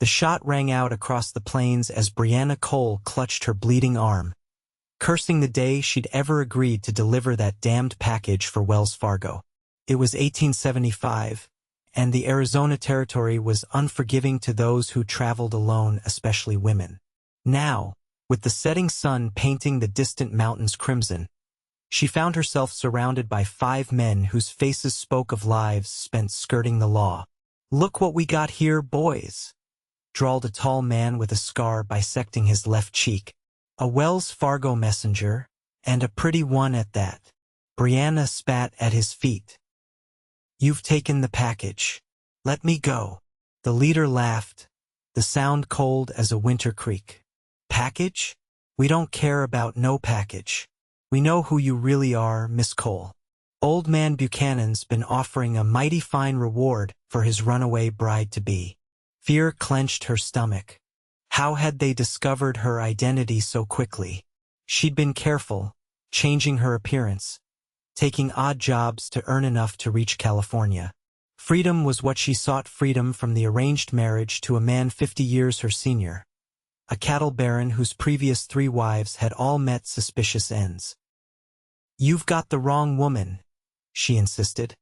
The shot rang out across the plains as Brianna Cole clutched her bleeding arm, cursing the day she'd ever agreed to deliver that damned package for Wells Fargo. It was 1875, and the Arizona Territory was unforgiving to those who traveled alone, especially women. Now, with the setting sun painting the distant mountains crimson, she found herself surrounded by 5 men whose faces spoke of lives spent skirting the law. "Look what we got here, boys," drawled a tall man with a scar bisecting his left cheek. "A Wells Fargo messenger, and a pretty one at that." Brianna spat at his feet. "You've taken the package. Let me go." The leader laughed, the sound cold as a winter creek. "Package? We don't care about no package. We know who you really are, Miss Cole. Old man Buchanan's been offering a mighty fine reward for his runaway bride-to-be." Fear clenched her stomach. How had they discovered her identity so quickly? She'd been careful, changing her appearance, taking odd jobs to earn enough to reach California. Freedom was what she sought, freedom from the arranged marriage to a man 50 years her senior, a cattle baron whose previous 3 wives had all met suspicious ends. "You've got the wrong woman," she insisted.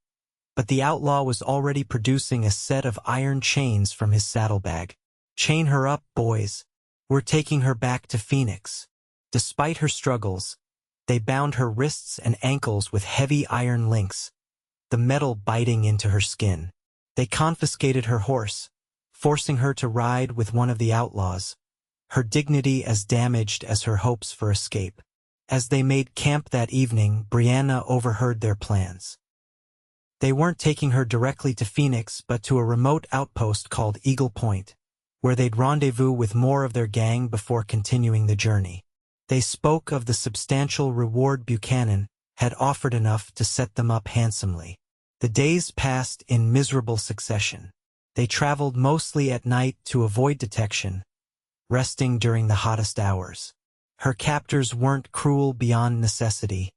But the outlaw was already producing a set of iron chains from his saddlebag. "Chain her up, boys. We're taking her back to Phoenix." Despite her struggles, they bound her wrists and ankles with heavy iron links, the metal biting into her skin. They confiscated her horse, forcing her to ride with one of the outlaws, her dignity as damaged as her hopes for escape. As they made camp that evening, Brianna overheard their plans. They weren't taking her directly to Phoenix, but to a remote outpost called Eagle Point, where they'd rendezvous with more of their gang before continuing the journey. They spoke of the substantial reward Buchanan had offered, enough to set them up handsomely. The days passed in miserable succession. They traveled mostly at night to avoid detection, resting during the hottest hours. Her captors weren't cruel beyond necessity,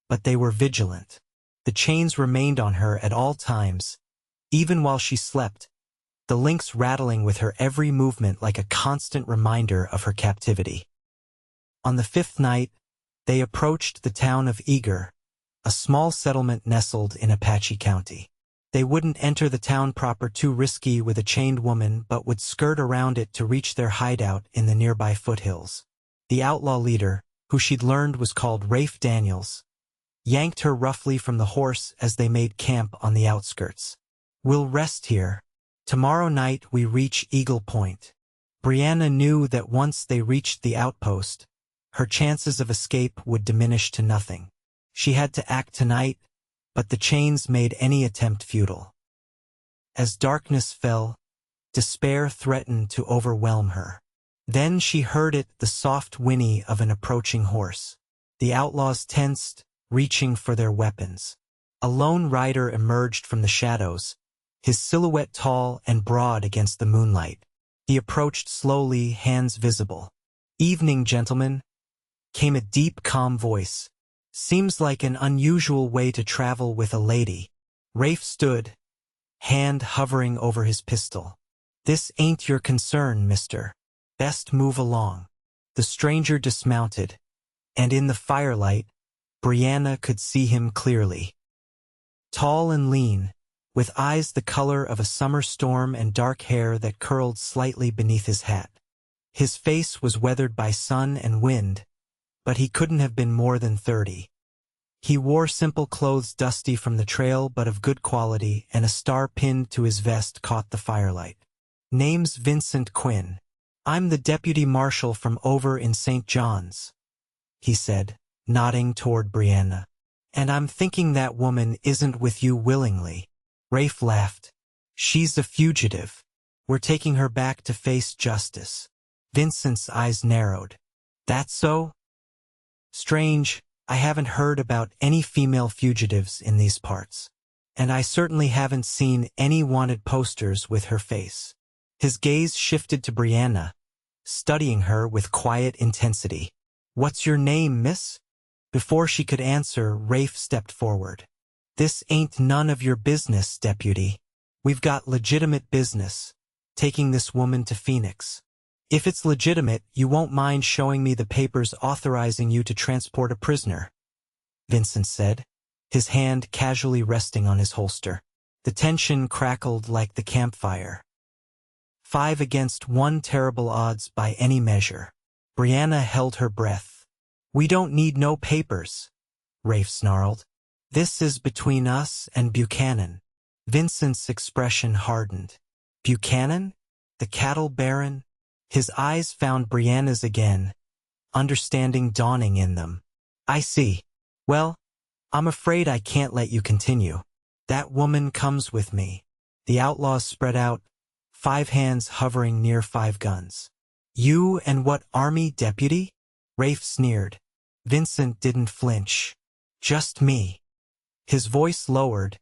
but they were vigilant. The chains remained on her at all times, even while she slept, the links rattling with her every movement like a constant reminder of her captivity. On the 5th night, they approached the town of Eager, a small settlement nestled in Apache County. They wouldn't enter the town proper, too risky with a chained woman, but would skirt around it to reach their hideout in the nearby foothills. The outlaw leader, who she'd learned was called Rafe Daniels, yanked her roughly from the horse as they made camp on the outskirts. "We'll rest here. Tomorrow night we reach Eagle Point." Brianna knew that once they reached the outpost, her chances of escape would diminish to nothing. She had to act tonight, but the chains made any attempt futile. As darkness fell, despair threatened to overwhelm her. Then she heard it, the soft whinny of an approaching horse. The outlaws tensed, reaching for their weapons. A lone rider emerged from the shadows, his silhouette tall and broad against the moonlight. He approached slowly, hands visible. "Evening, gentlemen," came a deep, calm voice. "Seems like an unusual way to travel with a lady." Rafe stood, hand hovering over his pistol. "This ain't your concern, mister. Best move along." The stranger dismounted, and in the firelight, Brianna could see him clearly. Tall and lean, with eyes the color of a summer storm and dark hair that curled slightly beneath his hat. His face was weathered by sun and wind, but he couldn't have been more than 30. He wore simple clothes, dusty from the trail but of good quality, and a star pinned to his vest caught the firelight. "Name's Vincent Quinn. I'm the deputy marshal from over in St. John's," he said, nodding toward Brianna. "And I'm thinking that woman isn't with you willingly." Rafe laughed. "She's a fugitive. We're taking her back to face justice." Vincent's eyes narrowed. "That so? Strange, I haven't heard about any female fugitives in these parts. And I certainly haven't seen any wanted posters with her face." His gaze shifted to Brianna, studying her with quiet intensity. "What's your name, miss?" Before she could answer, Rafe stepped forward. "This ain't none of your business, deputy. We've got legitimate business. taking this woman to Phoenix. If it's legitimate, you won't mind showing me the papers authorizing you to transport a prisoner, Vincent said, his hand casually resting on his holster. The tension crackled like the campfire. 5 against 1, terrible odds by any measure. Brianna held her breath. We don't need no papers, Rafe snarled. This is between us and Buchanan. Vincent's expression hardened. Buchanan? The cattle baron? His eyes found Brianna's again, understanding dawning in them. I see. Well, I'm afraid I can't let you continue. That woman comes with me. The outlaws spread out, 5 hands hovering near 5 guns. You and what army deputy? Rafe sneered. Vincent didn't flinch. Just me. His voice lowered,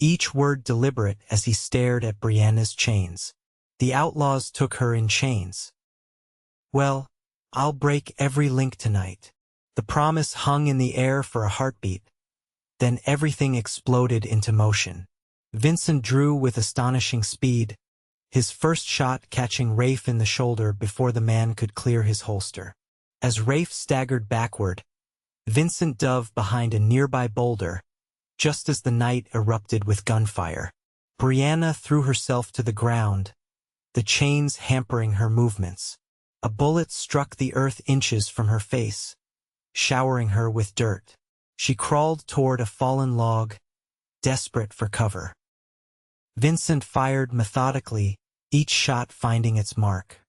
each word deliberate as he stared at Brianna's chains. The outlaws took her in chains. Well, I'll break every link tonight. The promise hung in the air for a heartbeat. Then everything exploded into motion. Vincent drew with astonishing speed, his first shot catching Rafe in the shoulder before the man could clear his holster. As Rafe staggered backward, Vincent dove behind a nearby boulder, just as the night erupted with gunfire. Brianna threw herself to the ground, the chains hampering her movements. A bullet struck the earth inches from her face, showering her with dirt. She crawled toward a fallen log, desperate for cover. Vincent fired methodically, each shot finding its mark.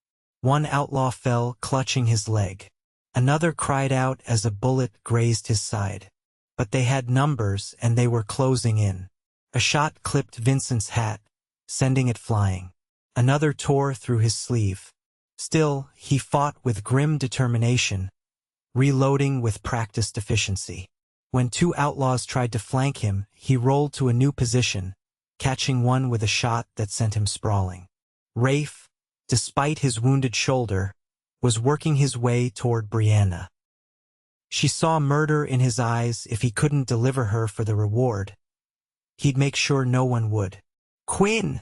One outlaw fell, clutching his leg. Another cried out as a bullet grazed his side. But they had numbers and they were closing in. A shot clipped Vincent's hat, sending it flying. Another tore through his sleeve. Still, he fought with grim determination, reloading with practiced efficiency. When 2 outlaws tried to flank him, he rolled to a new position, catching one with a shot that sent him sprawling. Rafe, despite his wounded shoulder, was working his way toward Brianna. She saw murder in his eyes. If he couldn't deliver her for the reward, he'd make sure no one would. Quinn!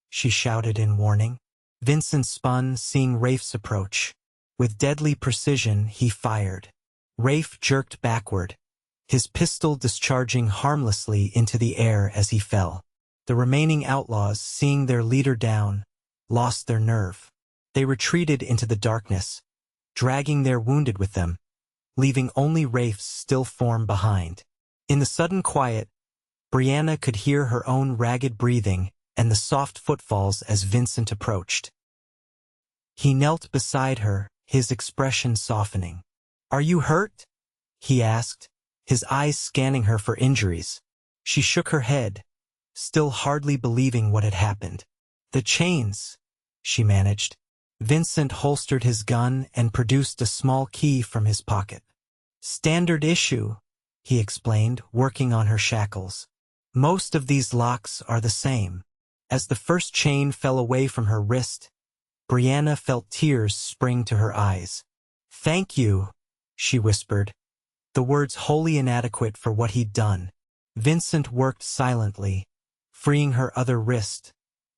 She shouted in warning. Vincent spun, seeing Rafe's approach. With deadly precision, he fired. Rafe jerked backward, his pistol discharging harmlessly into the air as he fell. The remaining outlaws, seeing their leader down, lost their nerve. They retreated into the darkness, dragging their wounded with them, leaving only Rafe's still form behind. In the sudden quiet, Brianna could hear her own ragged breathing and the soft footfalls as Vincent approached. He knelt beside her, his expression softening. "Are you hurt?" he asked, his eyes scanning her for injuries. She shook her head, still hardly believing what had happened. "The chains," she managed. Vincent holstered his gun and produced a small key from his pocket. "Standard issue," he explained, working on her shackles. "Most of these locks are the same." As the first chain fell away from her wrist, Brianna felt tears spring to her eyes. "Thank you," she whispered, the words wholly inadequate for what he'd done. Vincent worked silently, freeing her other wrist,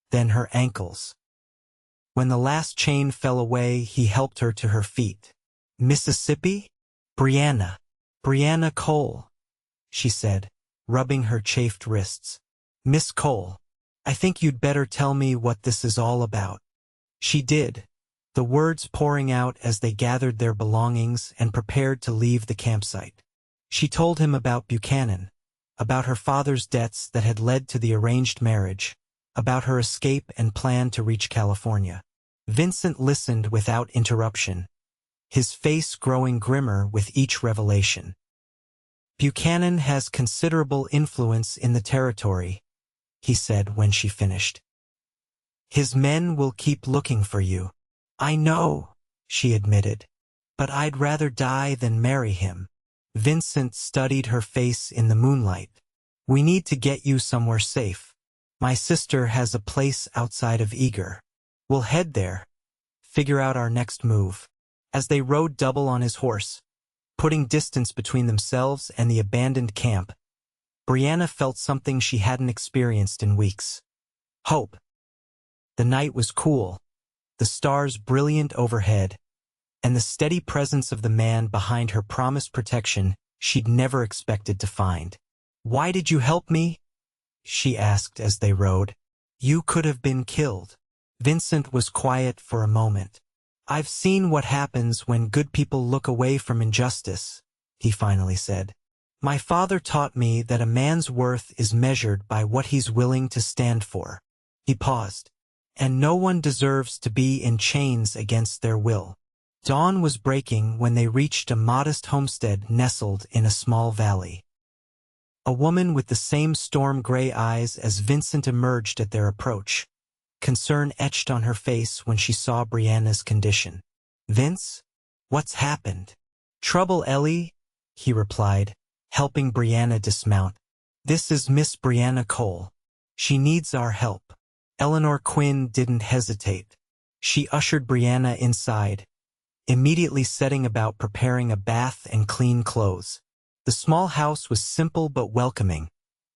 then her ankles. When the last chain fell away, he helped her to her feet. "Mississippi?" Brianna Cole," she said, rubbing her chafed wrists. "Miss Cole, I think you'd better tell me what this is all about." She did, the words pouring out as they gathered their belongings and prepared to leave the campsite. She told him about Buchanan, about her father's debts that had led to the arranged marriage, about her escape and plan to reach California. Vincent listened without interruption, his face growing grimmer with each revelation. "Buchanan has considerable influence in the territory," he said when she finished. "His men will keep looking for you." "I know," she admitted, "but I'd rather die than marry him." Vincent studied her face in the moonlight. "We need to get you somewhere safe. My sister has a place outside of Eager. We'll head there, figure out our next move." As they rode double on his horse, putting distance between themselves and the abandoned camp, Brianna felt something she hadn't experienced in weeks. Hope. The night was cool, the stars brilliant overhead, and the steady presence of the man behind her promised protection she'd never expected to find. "Why did you help me?" she asked as they rode. "You could have been killed." Vincent was quiet for a moment. "I've seen what happens when good people look away from injustice," he finally said. "My father taught me that a man's worth is measured by what he's willing to stand for." He paused. "And no one deserves to be in chains against their will." Dawn was breaking when they reached a modest homestead nestled in a small valley. A woman with the same storm-gray eyes as Vincent emerged at their approach. Concern etched on her face when she saw Brianna's condition. "Vince? What's happened?" "Trouble, Ellie," he replied, helping Brianna dismount. "This is Miss Brianna Cole. She needs our help." Eleanor Quinn didn't hesitate. She ushered Brianna inside, immediately setting about preparing a bath and clean clothes. The small house was simple but welcoming,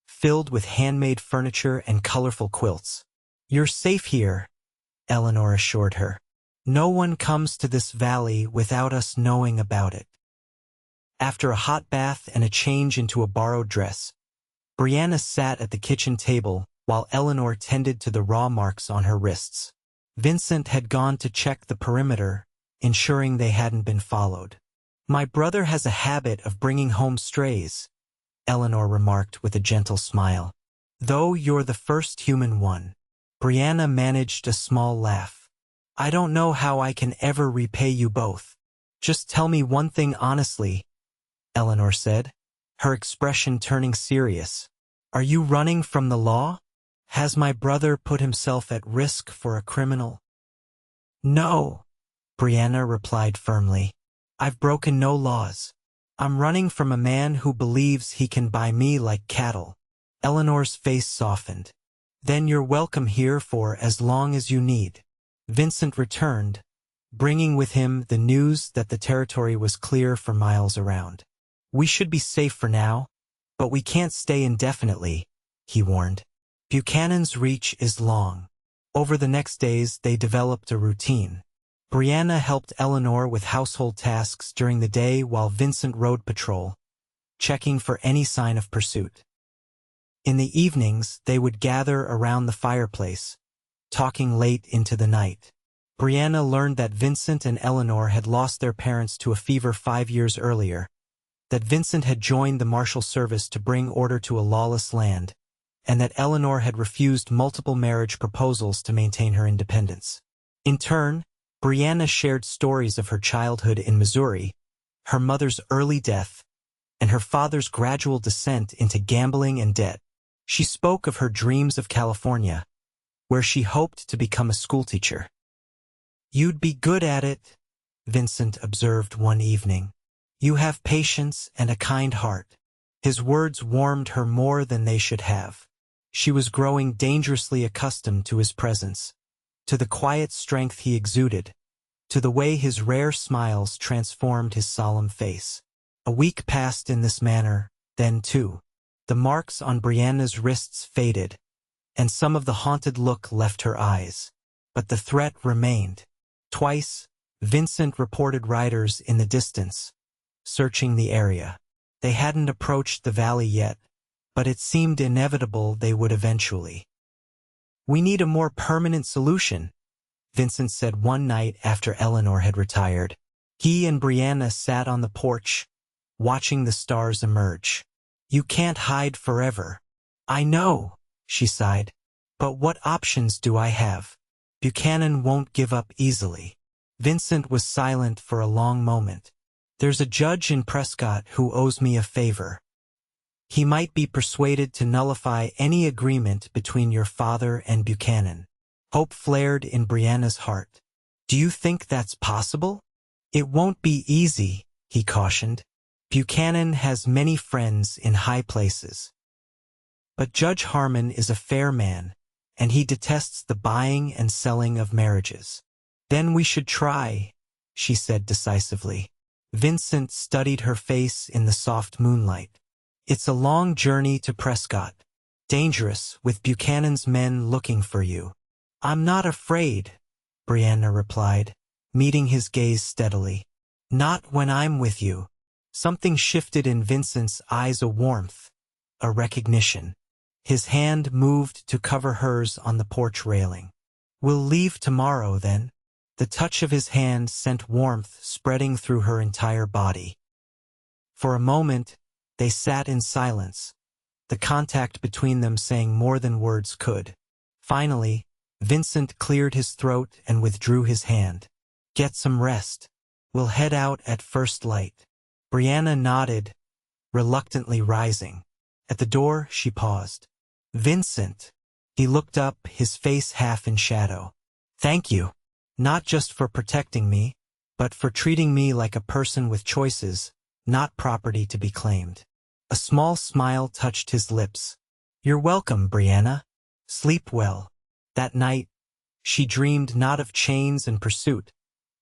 filled with handmade furniture and colorful quilts. "You're safe here," Eleanor assured her. "No one comes to this valley without us knowing about it." After a hot bath and a change into a borrowed dress, Brianna sat at the kitchen table while Eleanor tended to the raw marks on her wrists. Vincent had gone to check the perimeter, ensuring they hadn't been followed. "My brother has a habit of bringing home strays," Eleanor remarked with a gentle smile. "Though you're the first human one." Brianna managed a small laugh. "I don't know how I can ever repay you both. Just tell me one thing honestly," Eleanor said, her expression turning serious. "Are you running from the law? Has my brother put himself at risk for a criminal?" "No," Brianna replied firmly. "I've broken no laws. I'm running from a man who believes he can buy me like cattle." Eleanor's face softened. "Then you're welcome here for as long as you need." Vincent returned, bringing with him the news that the territory was clear for miles around. "We should be safe for now, but we can't stay indefinitely," he warned. "Buchanan's reach is long." Over the next days, they developed a routine. Brianna helped Eleanor with household tasks during the day while Vincent rode patrol, checking for any sign of pursuit. In the evenings, they would gather around the fireplace, talking late into the night. Brianna learned that Vincent and Eleanor had lost their parents to a fever 5 years earlier, that Vincent had joined the Marshal Service to bring order to a lawless land, and that Eleanor had refused multiple marriage proposals to maintain her independence. In turn, Brianna shared stories of her childhood in Missouri, her mother's early death, and her father's gradual descent into gambling and debt. She spoke of her dreams of California, where she hoped to become a schoolteacher. "You'd be good at it," Vincent observed one evening. "You have patience and a kind heart." His words warmed her more than they should have. She was growing dangerously accustomed to his presence, to the quiet strength he exuded, to the way his rare smiles transformed his solemn face. A week passed in this manner, then too. The marks on Brianna's wrists faded, and some of the haunted look left her eyes. But the threat remained. Twice, Vincent reported riders in the distance, searching the area. They hadn't approached the valley yet, but it seemed inevitable they would eventually. "We need a more permanent solution," Vincent said one night after Eleanor had retired. He and Brianna sat on the porch, watching the stars emerge. "You can't hide forever." "I know," she sighed. "But what options do I have? Buchanan won't give up easily." Vincent was silent for a long moment. "There's a judge in Prescott who owes me a favor. He might be persuaded to nullify any agreement between your father and Buchanan." Hope flared in Brianna's heart. "Do you think that's possible?" "It won't be easy," he cautioned. "Buchanan has many friends in high places. But Judge Harmon is a fair man, and he detests the buying and selling of marriages." "Then we should try," she said decisively. Vincent studied her face in the soft moonlight. "It's a long journey to Prescott. Dangerous, with Buchanan's men looking for you. I'm not afraid, Brianna replied, meeting his gaze steadily. Not when I'm with you. Something shifted in Vincent's eyes, a warmth, a recognition. His hand moved to cover hers on the porch railing. We'll leave tomorrow, then. The touch of his hand sent warmth spreading through her entire body. For a moment, they sat in silence, the contact between them saying more than words could. Finally, Vincent cleared his throat and withdrew his hand. Get some rest. We'll head out at first light. Brianna nodded, reluctantly rising. At the door, she paused. Vincent. He looked up, his face half in shadow. Thank you. Not just for protecting me, but for treating me like a person with choices, not property to be claimed. A small smile touched his lips. You're welcome, Brianna. Sleep well. That night, she dreamed not of chains and pursuit,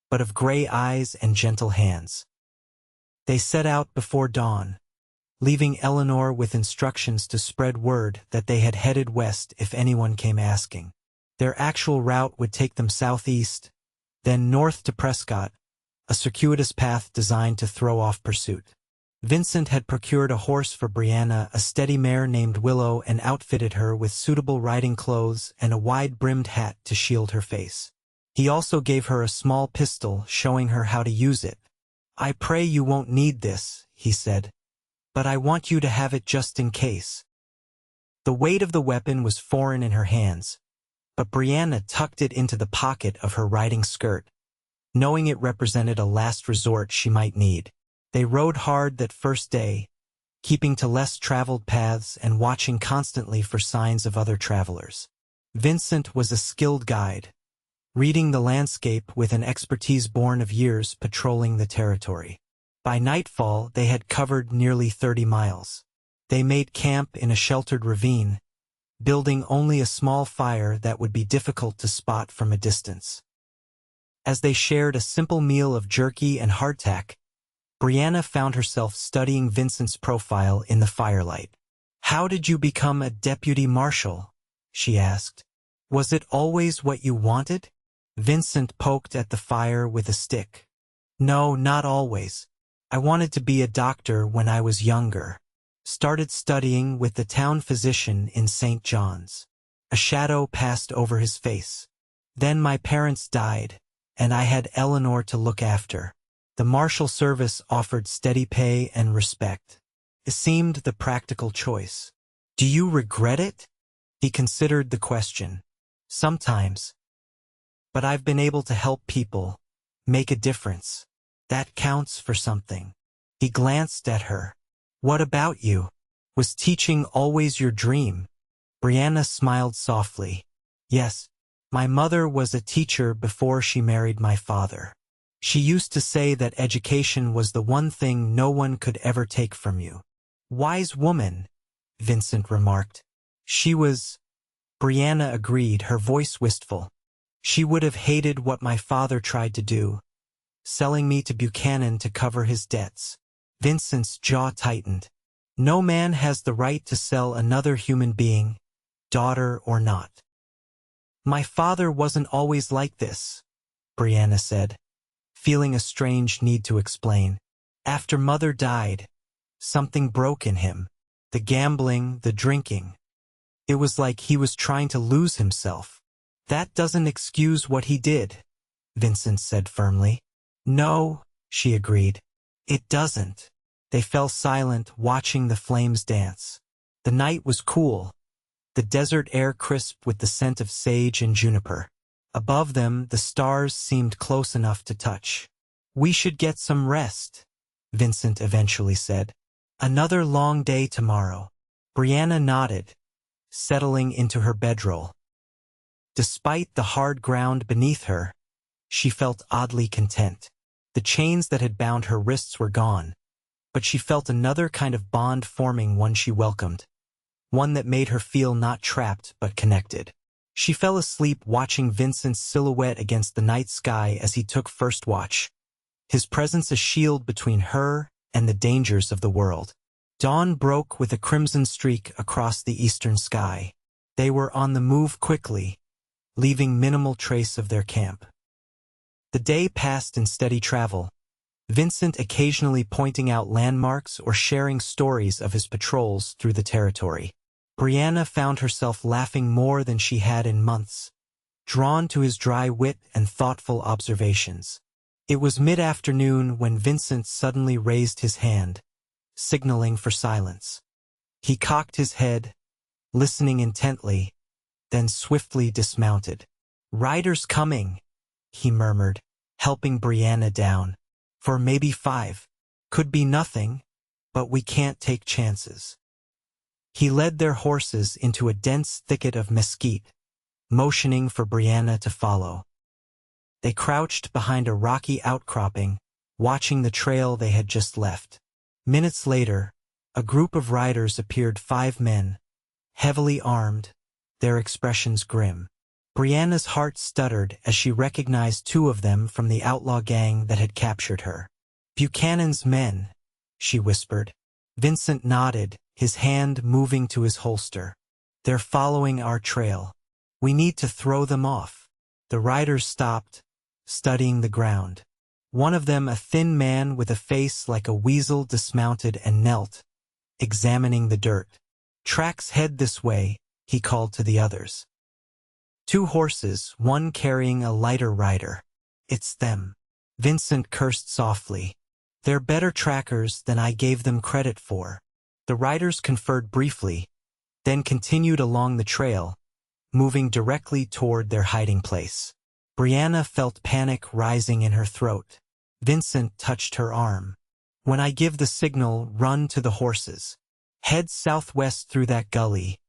but of gray eyes and gentle hands. They set out before dawn, leaving Eleanor with instructions to spread word that they had headed west if anyone came asking. Their actual route would take them southeast, then north to Prescott, a circuitous path designed to throw off pursuit. Vincent had procured a horse for Brianna, a steady mare named Willow, and outfitted her with suitable riding clothes and a wide-brimmed hat to shield her face. He also gave her a small pistol, showing her how to use it. I pray you won't need this, he said, but I want you to have it just in case. The weight of the weapon was foreign in her hands, but Brianna tucked it into the pocket of her riding skirt, knowing it represented a last resort she might need. They rode hard that first day, keeping to less traveled paths and watching constantly for signs of other travelers. Vincent was a skilled guide, reading the landscape with an expertise born of years patrolling the territory. By nightfall, they had covered nearly 30 miles. They made camp in a sheltered ravine, building only a small fire that would be difficult to spot from a distance. As they shared a simple meal of jerky and hardtack, Brianna found herself studying Vincent's profile in the firelight. How did you become a deputy marshal? She asked. Was it always what you wanted? Vincent poked at the fire with a stick. No, not always. I wanted to be a doctor when I was younger. Started studying with the town physician in St. John's. A shadow passed over his face. Then my parents died, and I had Eleanor to look after. The marshal service offered steady pay and respect. It seemed the practical choice. Do you regret it? He considered the question. Sometimes. But I've been able to help people, make a difference. That counts for something. He glanced at her. What about you? Was teaching always your dream? Brianna smiled softly. Yes, my mother was a teacher before she married my father. She used to say that education was the one thing no one could ever take from you. Wise woman, Vincent remarked. She was... Brianna agreed, her voice wistful. She would have hated what my father tried to do, selling me to Buchanan to cover his debts. Vincent's jaw tightened. No man has the right to sell another human being, daughter or not. My father wasn't always like this, Brianna said, feeling a strange need to explain. After mother died, something broke in him. The gambling, the drinking. It was like he was trying to lose himself. That doesn't excuse what he did, Vincent said firmly. No, she agreed. It doesn't. They fell silent, watching the flames dance. The night was cool, the desert air crisp with the scent of sage and juniper. Above them, the stars seemed close enough to touch. We should get some rest, Vincent eventually said. Another long day tomorrow. Brianna nodded, settling into her bedroll. Despite the hard ground beneath her, she felt oddly content. The chains that had bound her wrists were gone, but she felt another kind of bond forming, one she welcomed, one that made her feel not trapped but connected. She fell asleep watching Vincent's silhouette against the night sky as he took first watch, his presence a shield between her and the dangers of the world. Dawn broke with a crimson streak across the eastern sky. They were on the move quickly, leaving minimal trace of their camp. The day passed in steady travel, Vincent occasionally pointing out landmarks or sharing stories of his patrols through the territory. Brianna found herself laughing more than she had in months, drawn to his dry wit and thoughtful observations. It was mid-afternoon when Vincent suddenly raised his hand, signaling for silence. He cocked his head, listening intently, then swiftly dismounted. "Riders coming," he murmured, helping Brianna down. "For maybe 5. Could be nothing, but we can't take chances." He led their horses into a dense thicket of mesquite, motioning for Brianna to follow. They crouched behind a rocky outcropping, watching the trail they had just left. Minutes later, a group of riders appeared, 5 men, heavily armed, their expressions grim. Brianna's heart stuttered as she recognized 2 of them from the outlaw gang that had captured her. "Buchanan's men," she whispered. Vincent nodded, his hand moving to his holster. "They're following our trail. We need to throw them off." The riders stopped, studying the ground. One of them, a thin man with a face like a weasel, dismounted and knelt, examining the dirt. "Tracks head this way," he called to the others. 2 horses, one carrying a lighter rider. "It's them." Vincent cursed softly. "They're better trackers than I gave them credit for." The riders conferred briefly, then continued along the trail, moving directly toward their hiding place. Brianna felt panic rising in her throat. Vincent touched her arm. "When I give the signal, run to the horses. Head southwest through that gully,"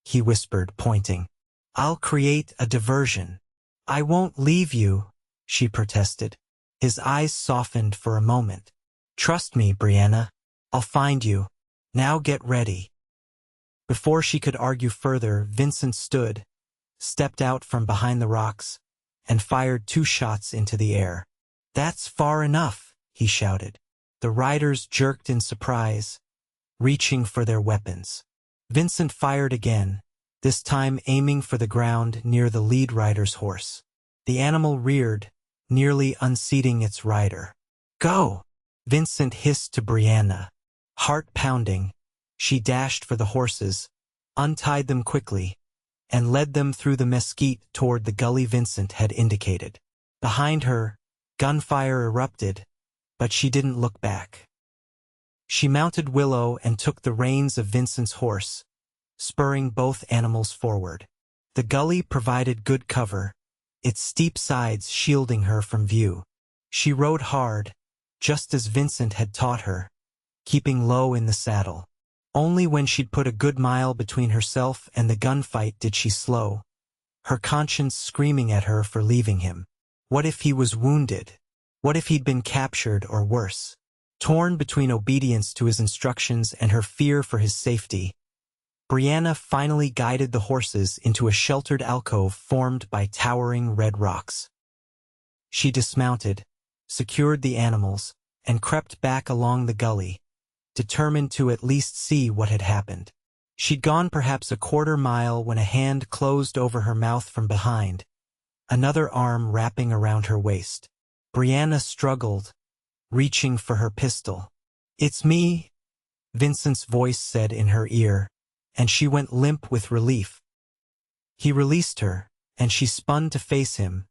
he whispered, pointing. "I'll create a diversion." "I won't leave you," she protested. His eyes softened for a moment. "Trust me, Brianna. I'll find you. Now get ready." Before she could argue further, Vincent stood, stepped out from behind the rocks, and fired 2 shots into the air. "That's far enough," he shouted. The riders jerked in surprise, reaching for their weapons. Vincent fired again, this time aiming for the ground near the lead rider's horse. The animal reared, nearly unseating its rider. "Go!" Vincent hissed to Brianna. Heart pounding, she dashed for the horses, untied them quickly, and led them through the mesquite toward the gully Vincent had indicated. Behind her, gunfire erupted, but she didn't look back. She mounted Willow and took the reins of Vincent's horse, spurring both animals forward. The gully provided good cover, its steep sides shielding her from view. She rode hard, just as Vincent had taught her, keeping low in the saddle. Only when she'd put a good mile between herself and the gunfight did she slow, her conscience screaming at her for leaving him. What if he was wounded? What if he'd been captured or worse? Torn between obedience to his instructions and her fear for his safety, Brianna finally guided the horses into a sheltered alcove formed by towering red rocks. She dismounted, secured the animals, and crept back along the gully, determined to at least see what had happened. She'd gone perhaps a quarter-mile when a hand closed over her mouth from behind, another arm wrapping around her waist. Brianna struggled, reaching for her pistol. "It's me," Vincent's voice said in her ear, and she went limp with relief. He released her, and she spun to face him,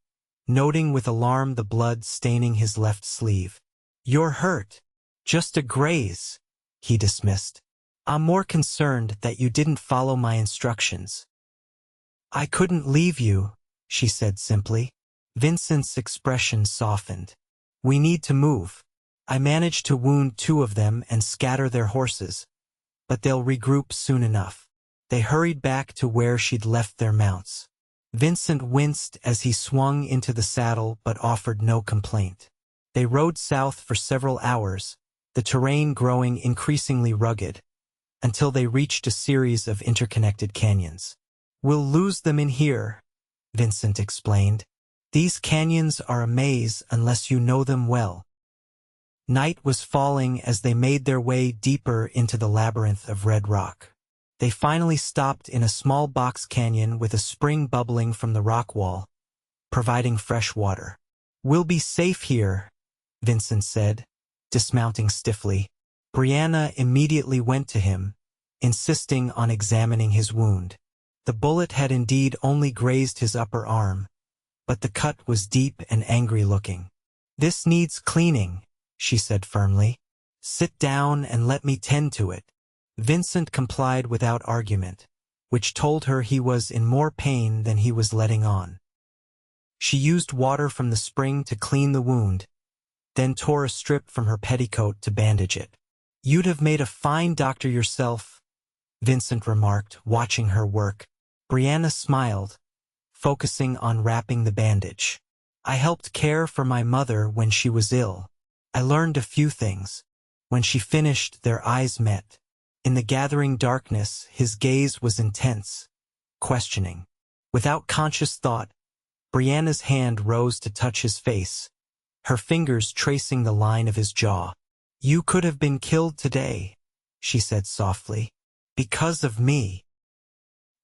noting with alarm the blood staining his left sleeve. "You're hurt. Just a graze," he dismissed. "I'm more concerned that you didn't follow my instructions." "I couldn't leave you," she said simply. Vincent's expression softened. "We need to move. I managed to wound 2 of them and scatter their horses, but they'll regroup soon enough." They hurried back to where she'd left their mounts. Vincent winced as he swung into the saddle but offered no complaint. They rode south for several hours, the terrain growing increasingly rugged, until they reached a series of interconnected canyons. "We'll lose them in here," Vincent explained. "These canyons are a maze unless you know them well." Night was falling as they made their way deeper into the labyrinth of red rock. They finally stopped in a small box canyon with a spring bubbling from the rock wall, providing fresh water. "We'll be safe here," Vincent said, dismounting stiffly. Brianna immediately went to him, insisting on examining his wound. The bullet had indeed only grazed his upper arm, but the cut was deep and angry-looking. "This needs cleaning," she said firmly. "Sit down and let me tend to it." Vincent complied without argument, which told her he was in more pain than he was letting on. She used water from the spring to clean the wound, then tore a strip from her petticoat to bandage it. "You'd have made a fine doctor yourself," Vincent remarked, watching her work. Brianna smiled, focusing on wrapping the bandage. "I helped care for my mother when she was ill. I learned a few things." When she finished, their eyes met. In the gathering darkness, his gaze was intense, questioning. Without conscious thought, Brianna's hand rose to touch his face, her fingers tracing the line of his jaw. "You could have been killed today," she said softly. "Because of me."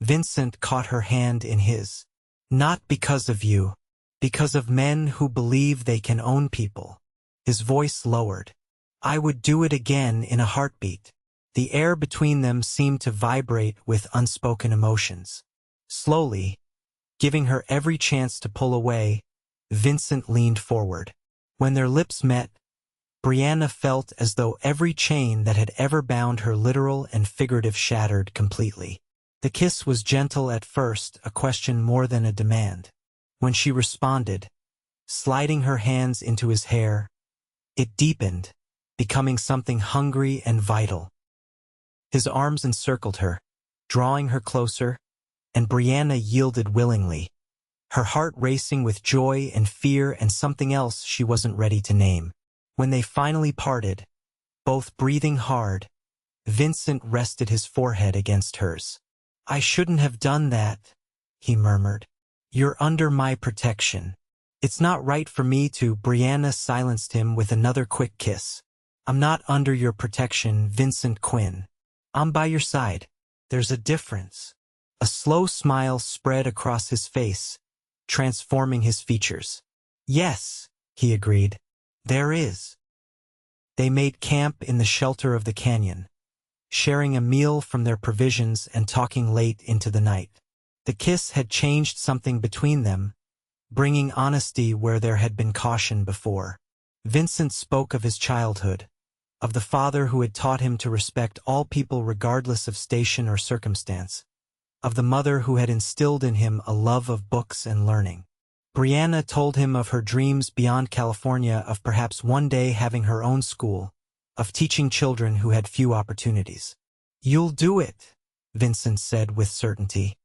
Vincent caught her hand in his. "Not because of you. Because of men who believe they can own people." His voice lowered. "I would do it again in a heartbeat." The air between them seemed to vibrate with unspoken emotions. Slowly, giving her every chance to pull away, Vincent leaned forward. When their lips met, Brianna felt as though every chain that had ever bound her literal and figurative shattered completely. The kiss was gentle at first, a question more than a demand. When she responded, sliding her hands into his hair, it deepened, becoming something hungry and vital. His arms encircled her, drawing her closer, and Brianna yielded willingly, her heart racing with joy and fear and something else she wasn't ready to name. When they finally parted, both breathing hard, Vincent rested his forehead against hers. "I shouldn't have done that," he murmured. "You're under my protection. It's not right for me to." Brianna silenced him with another quick kiss. "I'm not under your protection, Vincent Quinn. I'm by your side. There's a difference." A slow smile spread across his face, transforming his features. "Yes," he agreed, "there is." They made camp in the shelter of the canyon, sharing a meal from their provisions and talking late into the night. The kiss had changed something between them, bringing honesty where there had been caution before. Vincent spoke of his childhood, of the father who had taught him to respect all people regardless of station or circumstance, of the mother who had instilled in him a love of books and learning. Brianna told him of her dreams beyond California, of perhaps one day having her own school, of teaching children who had few opportunities. "You'll do it," Vincent said with certainty.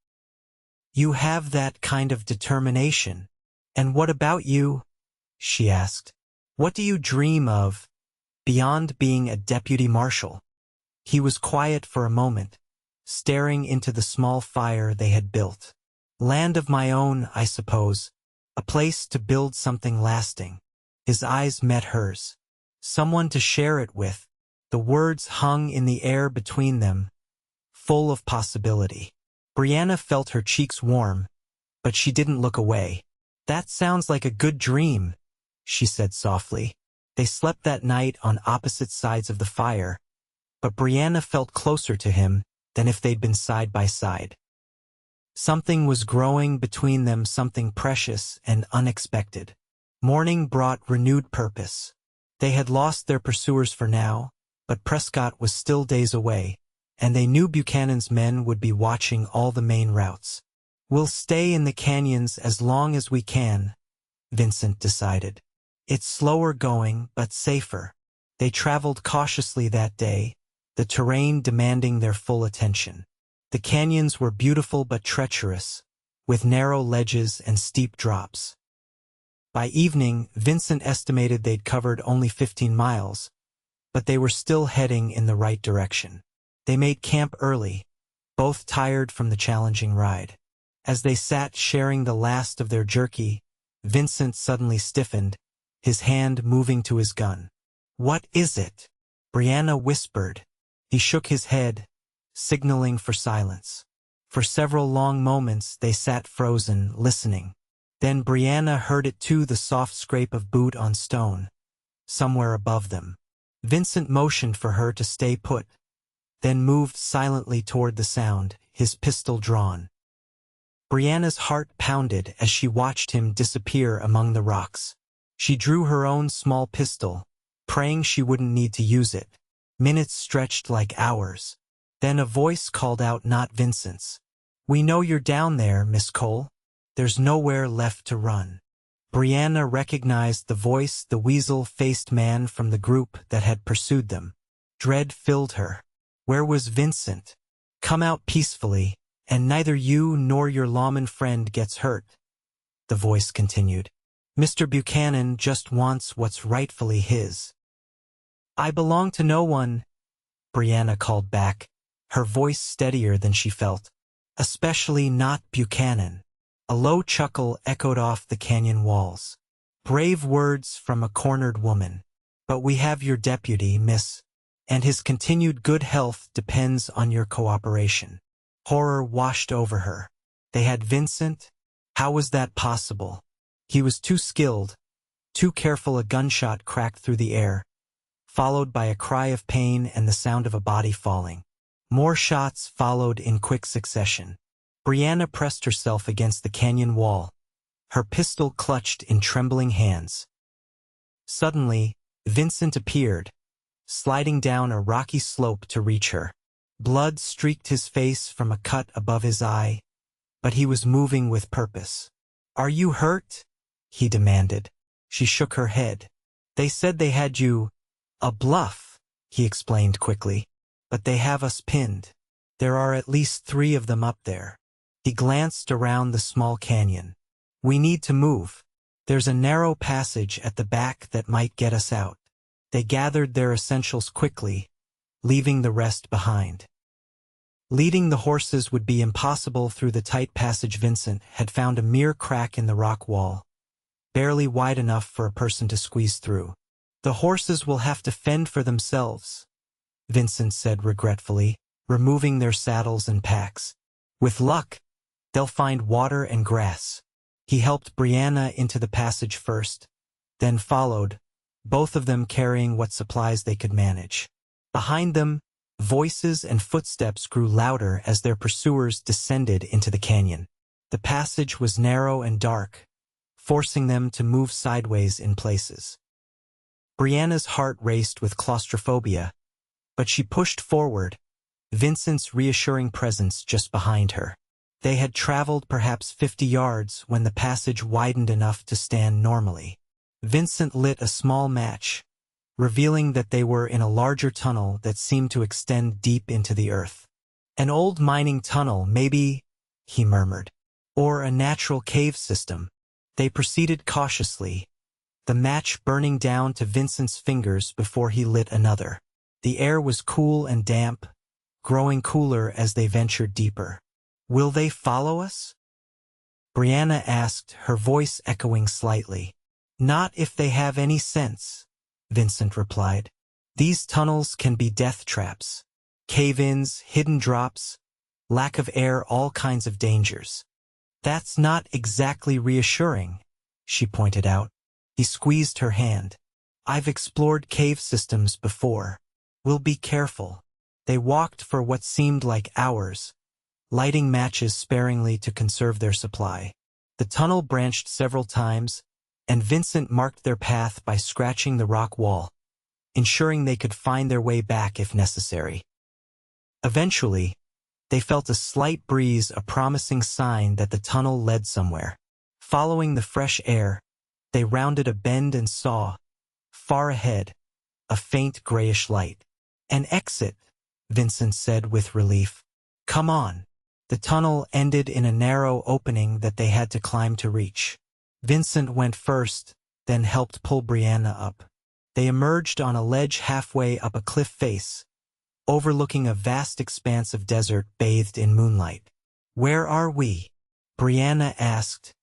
"You have that kind of determination." "And what about you?" she asked. "What do you dream of, beyond being a deputy marshal?" He was quiet for a moment, staring into the small fire they had built. "Land of my own, I suppose. A place to build something lasting." His eyes met hers. "Someone to share it with." The words hung in the air between them, full of possibility. Brianna felt her cheeks warm, but she didn't look away. "That sounds like a good dream," she said softly. They slept that night on opposite sides of the fire, but Brianna felt closer to him than if they'd been side by side. Something was growing between them, something precious and unexpected. Morning brought renewed purpose. They had lost their pursuers for now, but Prescott was still days away, and they knew Buchanan's men would be watching all the main routes. "We'll stay in the canyons as long as we can," Vincent decided. "It's slower going, but safer." They traveled cautiously that day, the terrain demanding their full attention. The canyons were beautiful but treacherous, with narrow ledges and steep drops. By evening, Vincent estimated they'd covered only 15 miles, but they were still heading in the right direction. They made camp early, both tired from the challenging ride. As they sat sharing the last of their jerky, Vincent suddenly stiffened, his hand moving to his gun. "What is it?" Brianna whispered. He shook his head, signaling for silence. For several long moments they sat frozen, listening. Then Brianna heard it too, the soft scrape of boot on stone, somewhere above them. Vincent motioned for her to stay put, then moved silently toward the sound, his pistol drawn. Brianna's heart pounded as she watched him disappear among the rocks. She drew her own small pistol, praying she wouldn't need to use it. Minutes stretched like hours. Then a voice called out, not Vincent's. "We know you're down there, Miss Cole. There's nowhere left to run." Brianna recognized the voice, the weasel-faced man from the group that had pursued them. Dread filled her. Where was Vincent? "Come out peacefully, and neither you nor your lawman friend gets hurt," the voice continued. "Mr. Buchanan just wants what's rightfully his." "I belong to no one," Brianna called back, her voice steadier than she felt. "Especially not Buchanan." A low chuckle echoed off the canyon walls. "Brave words from a cornered woman. But we have your deputy, miss, and his continued good health depends on your cooperation." Horror washed over her. They had Vincent? How was that possible? He was too skilled, too careful. A gunshot cracked through the air, followed by a cry of pain and the sound of a body falling. More shots followed in quick succession. Brianna pressed herself against the canyon wall, her pistol clutched in trembling hands. Suddenly, Vincent appeared, sliding down a rocky slope to reach her. Blood streaked his face from a cut above his eye, but he was moving with purpose. "Are you hurt?" he demanded. She shook her head. "They said they had you." "A bluff," he explained quickly. "But they have us pinned. There are at least 3 of them up there." He glanced around the small canyon. "We need to move. There's a narrow passage at the back that might get us out." They gathered their essentials quickly, leaving the rest behind. Leading the horses would be impossible through the tight passage. Vincent had found a mere crack in the rock wall, barely wide enough for a person to squeeze through. "The horses will have to fend for themselves," Vincent said regretfully, removing their saddles and packs. "With luck, they'll find water and grass." He helped Brianna into the passage first, then followed, both of them carrying what supplies they could manage. Behind them, voices and footsteps grew louder as their pursuers descended into the canyon. The passage was narrow and dark, forcing them to move sideways in places. Brianna's heart raced with claustrophobia, but she pushed forward, Vincent's reassuring presence just behind her. They had traveled perhaps 50 yards when the passage widened enough to stand normally. Vincent lit a small match, revealing that they were in a larger tunnel that seemed to extend deep into the earth. "An old mining tunnel, maybe," he murmured, "or a natural cave system." They proceeded cautiously, the match burning down to Vincent's fingers before he lit another. The air was cool and damp, growing cooler as they ventured deeper. "Will they follow us?" Brianna asked, her voice echoing slightly. "Not if they have any sense," Vincent replied. "These tunnels can be death traps. Cave-ins, hidden drops, lack of air, all kinds of dangers." "That's not exactly reassuring," she pointed out. He squeezed her hand. "I've explored cave systems before. We'll be careful." They walked for what seemed like hours, lighting matches sparingly to conserve their supply. The tunnel branched several times, and Vincent marked their path by scratching the rock wall, ensuring they could find their way back if necessary. Eventually, they felt a slight breeze, a promising sign that the tunnel led somewhere. Following the fresh air, they rounded a bend and saw, far ahead, a faint grayish light. "An exit," Vincent said with relief. "Come on." The tunnel ended in a narrow opening that they had to climb to reach. Vincent went first, then helped pull Brianna up. They emerged on a ledge halfway up a cliff face, overlooking a vast expanse of desert bathed in moonlight. "Where are we?" Brianna asked,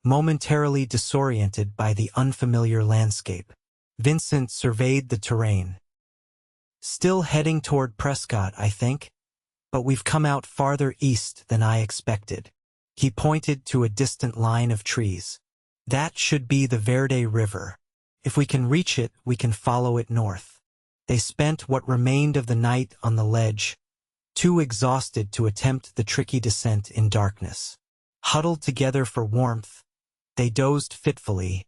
momentarily disoriented by the unfamiliar landscape. Vincent surveyed the terrain. "Still heading toward Prescott, I think. but we've come out farther east than I expected. He pointed to a distant line of trees. That should be the Verde River. If we can reach it, we can follow it north. They spent what remained of the night on the ledge, too exhausted to attempt the tricky descent in darkness. Huddled together for warmth, they dozed fitfully,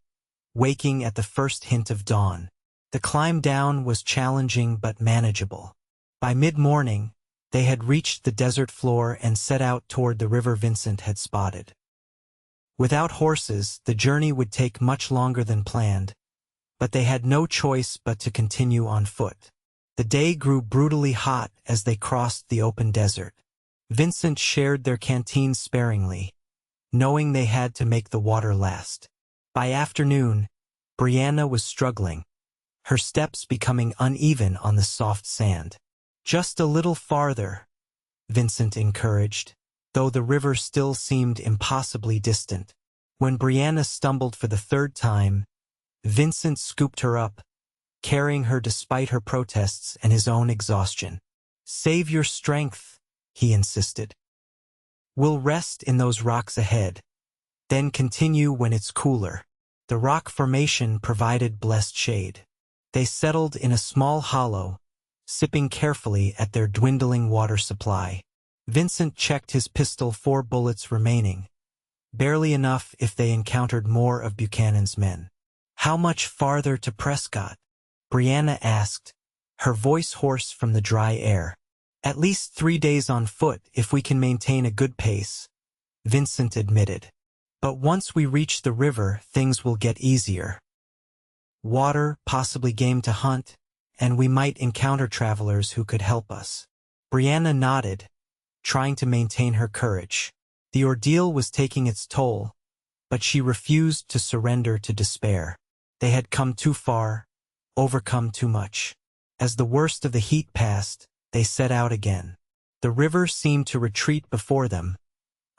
waking at the first hint of dawn. The climb down was challenging but manageable. By mid-morning, they had reached the desert floor and set out toward the river Vincent had spotted. Without horses, the journey would take much longer than planned, but they had no choice but to continue on foot. The day grew brutally hot as they crossed the open desert. Vincent shared their canteen sparingly, knowing they had to make the water last. By afternoon, Brianna was struggling, her steps becoming uneven on the soft sand. Just a little farther, Vincent encouraged, though the river still seemed impossibly distant. When Brianna stumbled for the third time, Vincent scooped her up, carrying her despite her protests and his own exhaustion. "Save your strength," he insisted. "We'll rest in those rocks ahead, then continue when it's cooler." The rock formation provided blessed shade. They settled in a small hollow, sipping carefully at their dwindling water supply. Vincent checked his pistol, 4 bullets remaining, barely enough if they encountered more of Buchanan's men. "How much farther to Prescott?" Brianna asked, her voice hoarse from the dry air. "At least 3 days on foot if we can maintain a good pace," Vincent admitted. "But once we reach the river, things will get easier. Water, possibly game to hunt, and we might encounter travelers who could help us." Brianna nodded, trying to maintain her courage. The ordeal was taking its toll, but she refused to surrender to despair. They had come too far, overcome too much. As the worst of the heat passed, they set out again. The river seemed to retreat before them,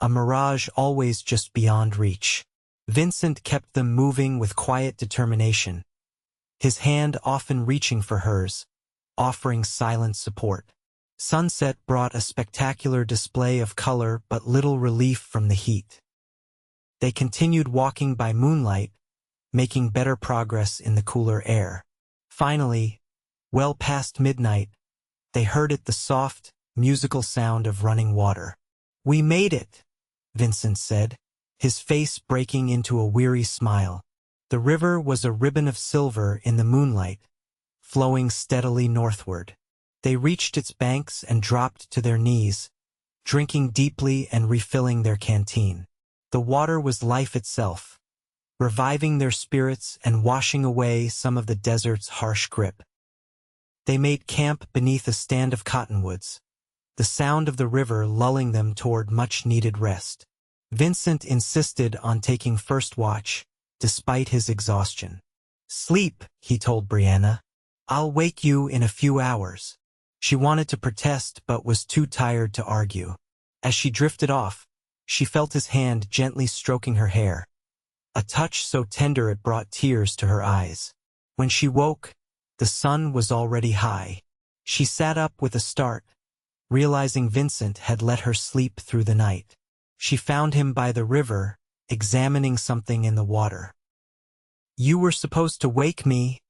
a mirage always just beyond reach. Vincent kept them moving with quiet determination, his hand often reaching for hers, offering silent support. Sunset brought a spectacular display of color but little relief from the heat. They continued walking by moonlight, making better progress in the cooler air. Finally, well past midnight, they heard the soft, musical sound of running water. "We made it," Vincent said, his face breaking into a weary smile. The river was a ribbon of silver in the moonlight, flowing steadily northward. They reached its banks and dropped to their knees, drinking deeply and refilling their canteen. The water was life itself, reviving their spirits and washing away some of the desert's harsh grip. They made camp beneath a stand of cottonwoods, the sound of the river lulling them toward much-needed rest. Vincent insisted on taking first watch, despite his exhaustion. "Sleep," he told Brianna. "I'll wake you in a few hours." She wanted to protest but was too tired to argue. As she drifted off, she felt his hand gently stroking her hair, a touch so tender it brought tears to her eyes. When she woke, the sun was already high. She sat up with a start, realizing Vincent had let her sleep through the night. She found him by the river, examining something in the water. "You were supposed to wake me,"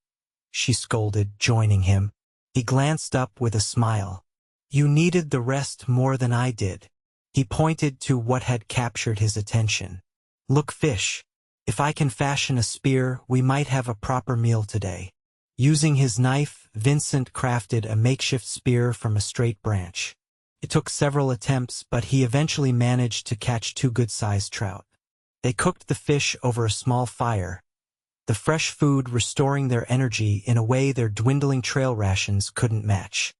she scolded, joining him. He glanced up with a smile. "You needed the rest more than I did." He pointed to what had captured his attention. "Look, fish. If I can fashion a spear, we might have a proper meal today." Using his knife, Vincent crafted a makeshift spear from a straight branch. It took several attempts, but he eventually managed to catch 2 good-sized trout. They cooked the fish over a small fire, the fresh food restoring their energy in a way their dwindling trail rations couldn't match.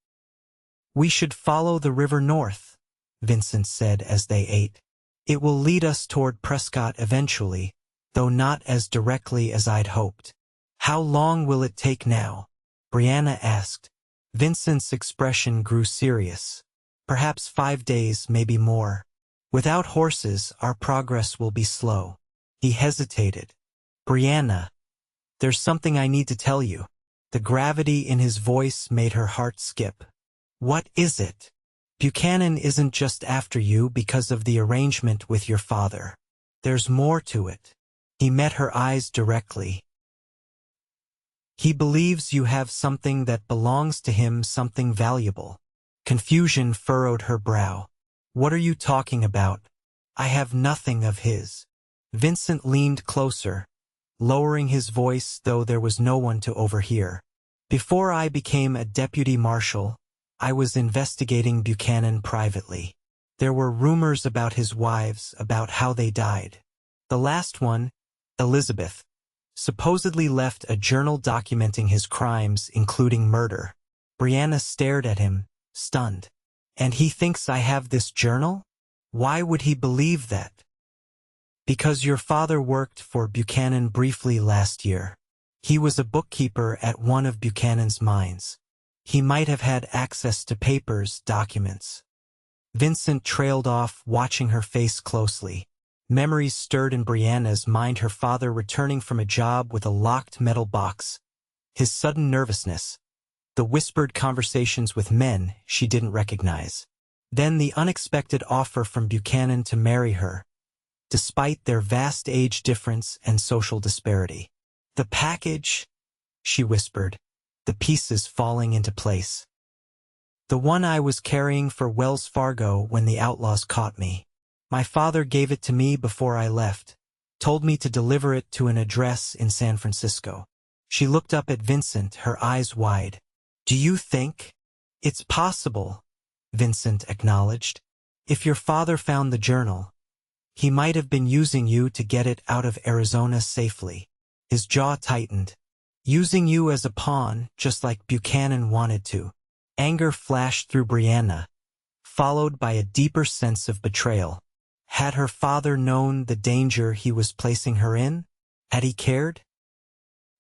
"We should follow the river north," Vincent said as they ate. "It will lead us toward Prescott eventually, though not as directly as I'd hoped." "How long will it take now?" Brianna asked. Vincent's expression grew serious. "Perhaps 5 days, maybe more. Without horses, our progress will be slow." He hesitated. "Brianna, there's something I need to tell you." The gravity in his voice made her heart skip. "What is it?" Buchanan isn't just after you because of the arrangement with your father. There's more to it. He met her eyes directly. He believes you have something that belongs to him, something valuable. Confusion furrowed her brow. What are you talking about? I have nothing of his. Vincent leaned closer, lowering his voice though there was no one to overhear. Before I became a deputy marshal, I was investigating Buchanan privately. There were rumors about his wives, about how they died. The last one, Elizabeth, supposedly left a journal documenting his crimes, including murder. Brianna stared at him, stunned. And he thinks I have this journal? Why would he believe that? Because your father worked for Buchanan briefly last year. He was a bookkeeper at one of Buchanan's mines. He might have had access to papers, documents. Vincent trailed off, watching her face closely. Memories stirred in Brianna's mind, her father returning from a job with a locked metal box. His sudden nervousness. The whispered conversations with men she didn't recognize. Then the unexpected offer from Buchanan to marry her, despite their vast age difference and social disparity. The package, she whispered, the pieces falling into place. The one I was carrying for Wells Fargo when the Outlaws caught me. My father gave it to me before I left, told me to deliver it to an address in San Francisco. She looked up at Vincent, her eyes wide. Do you think? It's possible, Vincent acknowledged. If your father found the journal, he might have been using you to get it out of Arizona safely. His jaw tightened. Using you as a pawn, just like Buchanan wanted to. Anger flashed through Brianna, followed by a deeper sense of betrayal. Had her father known the danger he was placing her in? Had he cared?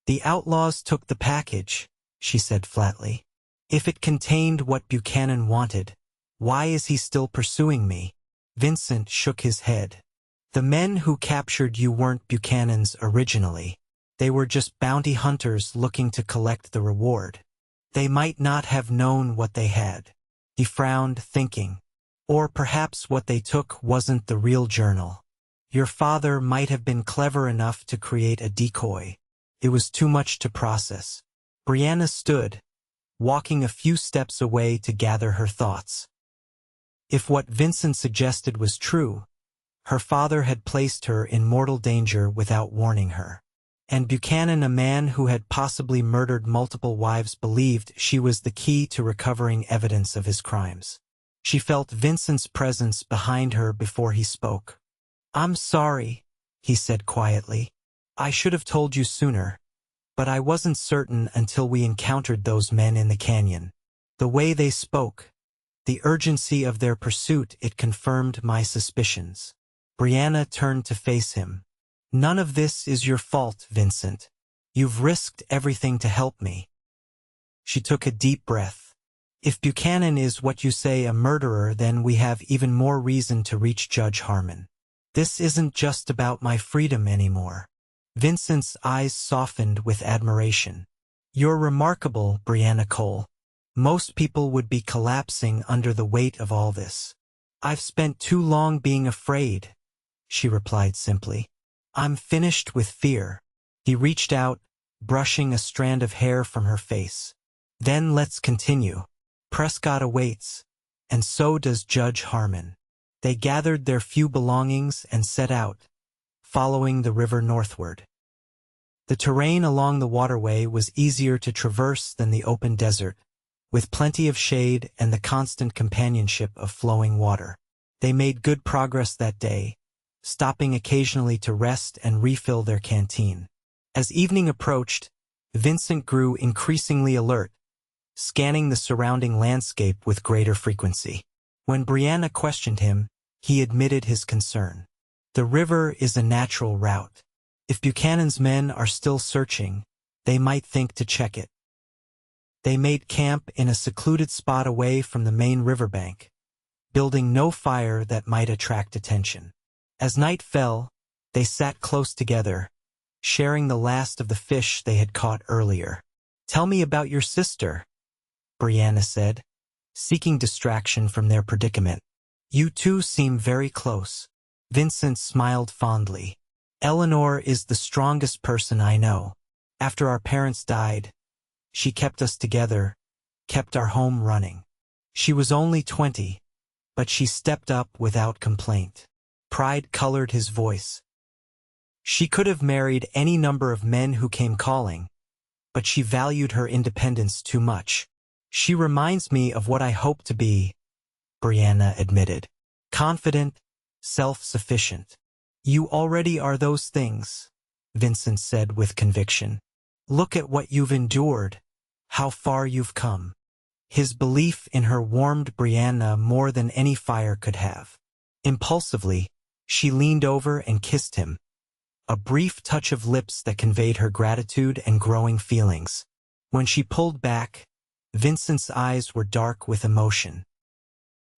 The Outlaws took the package, she said flatly. If it contained what Buchanan wanted, why is he still pursuing me? Vincent shook his head. The men who captured you weren't Buchanan's originally. They were just bounty hunters looking to collect the reward. They might not have known what they had. He frowned, thinking. Or perhaps what they took wasn't the real journal. Your father might have been clever enough to create a decoy. It was too much to process. Brianna stood, walking a few steps away to gather her thoughts. If what Vincent suggested was true, her father had placed her in mortal danger without warning her. And Buchanan, a man who had possibly murdered multiple wives, believed she was the key to recovering evidence of his crimes. She felt Vincent's presence behind her before he spoke. I'm sorry, he said quietly. I should have told you sooner, but I wasn't certain until we encountered those men in the canyon. The way they spoke, the urgency of their pursuit, it confirmed my suspicions. Brianna turned to face him. None of this is your fault, Vincent. You've risked everything to help me. She took a deep breath. If Buchanan is what you say, a murderer, then we have even more reason to reach Judge Harmon. This isn't just about my freedom anymore. Vincent's eyes softened with admiration. You're remarkable, Brianna Cole. Most people would be collapsing under the weight of all this. I've spent too long being afraid, she replied simply. I'm finished with fear. He reached out, brushing a strand of hair from her face. Then let's continue. Prescott awaits, and so does Judge Harmon. They gathered their few belongings and set out, following the river northward. The terrain along the waterway was easier to traverse than the open desert, with plenty of shade and the constant companionship of flowing water. They made good progress that day, stopping occasionally to rest and refill their canteen. As evening approached, Vincent grew increasingly alert, scanning the surrounding landscape with greater frequency. When Brianna questioned him, he admitted his concern. The river is a natural route. If Buchanan's men are still searching, they might think to check it. They made camp in a secluded spot away from the main riverbank, building no fire that might attract attention. As night fell, they sat close together, sharing the last of the fish they had caught earlier. Tell me about your sister, Brianna said, seeking distraction from their predicament. You two seem very close. Vincent smiled fondly. Eleanor is the strongest person I know. After our parents died, she kept us together, kept our home running. She was only 20, but she stepped up without complaint. Pride colored his voice. She could have married any number of men who came calling, but she valued her independence too much. She reminds me of what I hope to be, Brianna admitted. Confident, self-sufficient. You already are those things, Vincent said with conviction. Look at what you've endured, how far you've come. His belief in her warmed Brianna more than any fire could have. Impulsively, she leaned over and kissed him, a brief touch of lips that conveyed her gratitude and growing feelings. When she pulled back, Vincent's eyes were dark with emotion.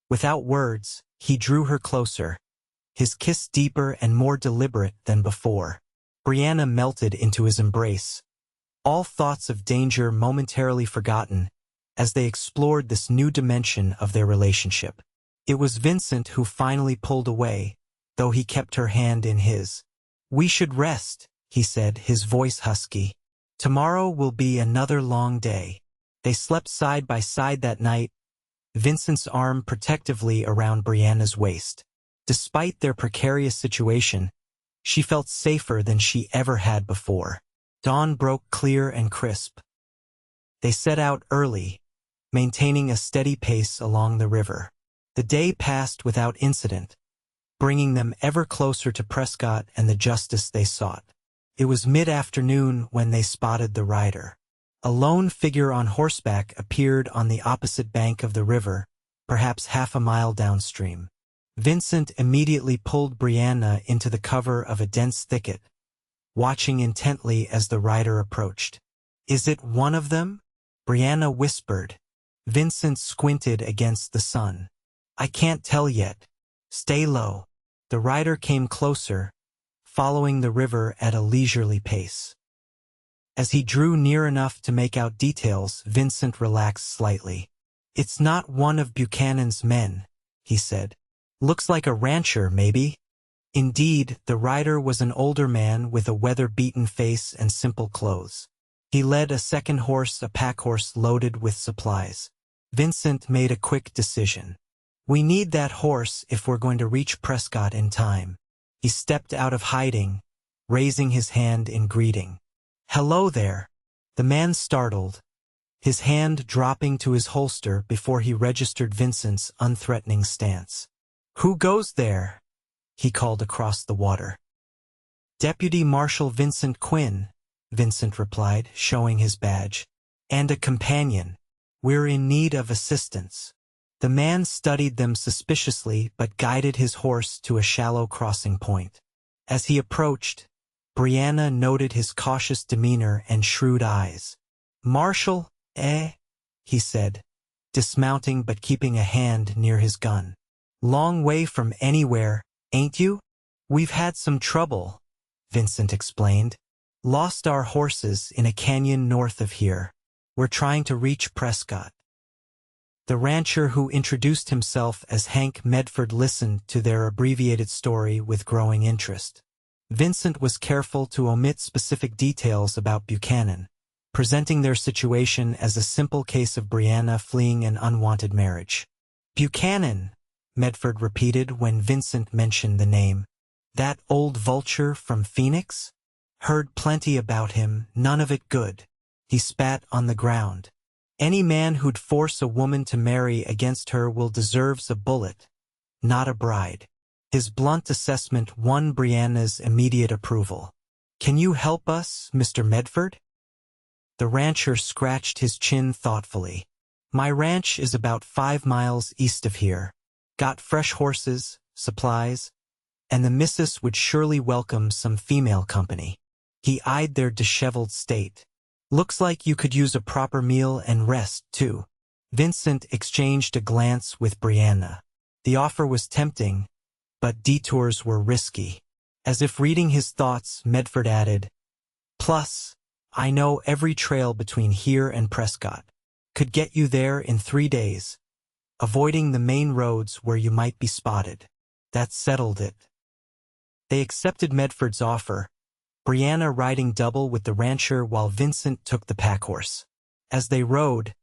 Without words, he drew her closer, his kiss deeper and more deliberate than before. Brianna melted into his embrace, all thoughts of danger momentarily forgotten as they explored this new dimension of their relationship. It was Vincent who finally pulled away, though he kept her hand in his. We should rest, he said, his voice husky. Tomorrow will be another long day. They slept side by side that night, Vincent's arm protectively around Brianna's waist. Despite their precarious situation, she felt safer than she ever had before. Dawn broke clear and crisp. They set out early, maintaining a steady pace along the river. The day passed without incident, bringing them ever closer to Prescott and the justice they sought. It was mid-afternoon when they spotted the rider. A lone figure on horseback appeared on the opposite bank of the river, perhaps half a mile downstream. Vincent immediately pulled Brianna into the cover of a dense thicket, watching intently as the rider approached. Is it one of them? Brianna whispered. Vincent squinted against the sun. I can't tell yet. Stay low. The rider came closer, following the river at a leisurely pace. As he drew near enough to make out details, Vincent relaxed slightly. It's not one of Buchanan's men, he said. Looks like a rancher, maybe? Indeed, the rider was an older man with a weather-beaten face and simple clothes. He led a second horse, a pack-horse loaded with supplies. Vincent made a quick decision. We need that horse if we're going to reach Prescott in time. He stepped out of hiding, raising his hand in greeting. Hello there. The man startled, his hand dropping to his holster before he registered Vincent's unthreatening stance. Who goes there? He called across the water. Deputy Marshal Vincent Quinn, Vincent replied, showing his badge. And a companion. We're in need of assistance. The man studied them suspiciously but guided his horse to a shallow crossing point. As he approached, Brianna noted his cautious demeanor and shrewd eyes. Marshal, eh? He said, dismounting but keeping a hand near his gun. Long way from anywhere, ain't you? We've had some trouble, Vincent explained. Lost our horses in a canyon north of here. We're trying to reach Prescott. The rancher who introduced himself as Hank Medford listened to their abbreviated story with growing interest. Vincent was careful to omit specific details about Buchanan, presenting their situation as a simple case of Brianna fleeing an unwanted marriage. Buchanan, Medford repeated when Vincent mentioned the name. That old vulture from Phoenix? Heard plenty about him, none of it good. He spat on the ground. Any man who'd force a woman to marry against her will deserves a bullet, not a bride. His blunt assessment won Brianna's immediate approval. Can you help us, Mr. Medford? The rancher scratched his chin thoughtfully. My ranch is about 5 miles east of here. Got fresh horses, supplies, and the missus would surely welcome some female company. He eyed their disheveled state. Looks like you could use a proper meal and rest, too. Vincent exchanged a glance with Brianna. The offer was tempting, but detours were risky. As if reading his thoughts, Medford added, Plus, I know every trail between here and Prescott. Could get you there in 3 days. avoiding the main roads where you might be spotted. That settled it. They accepted Medford's offer, Brianna riding double with the rancher while Vincent took the packhorse. As they rode,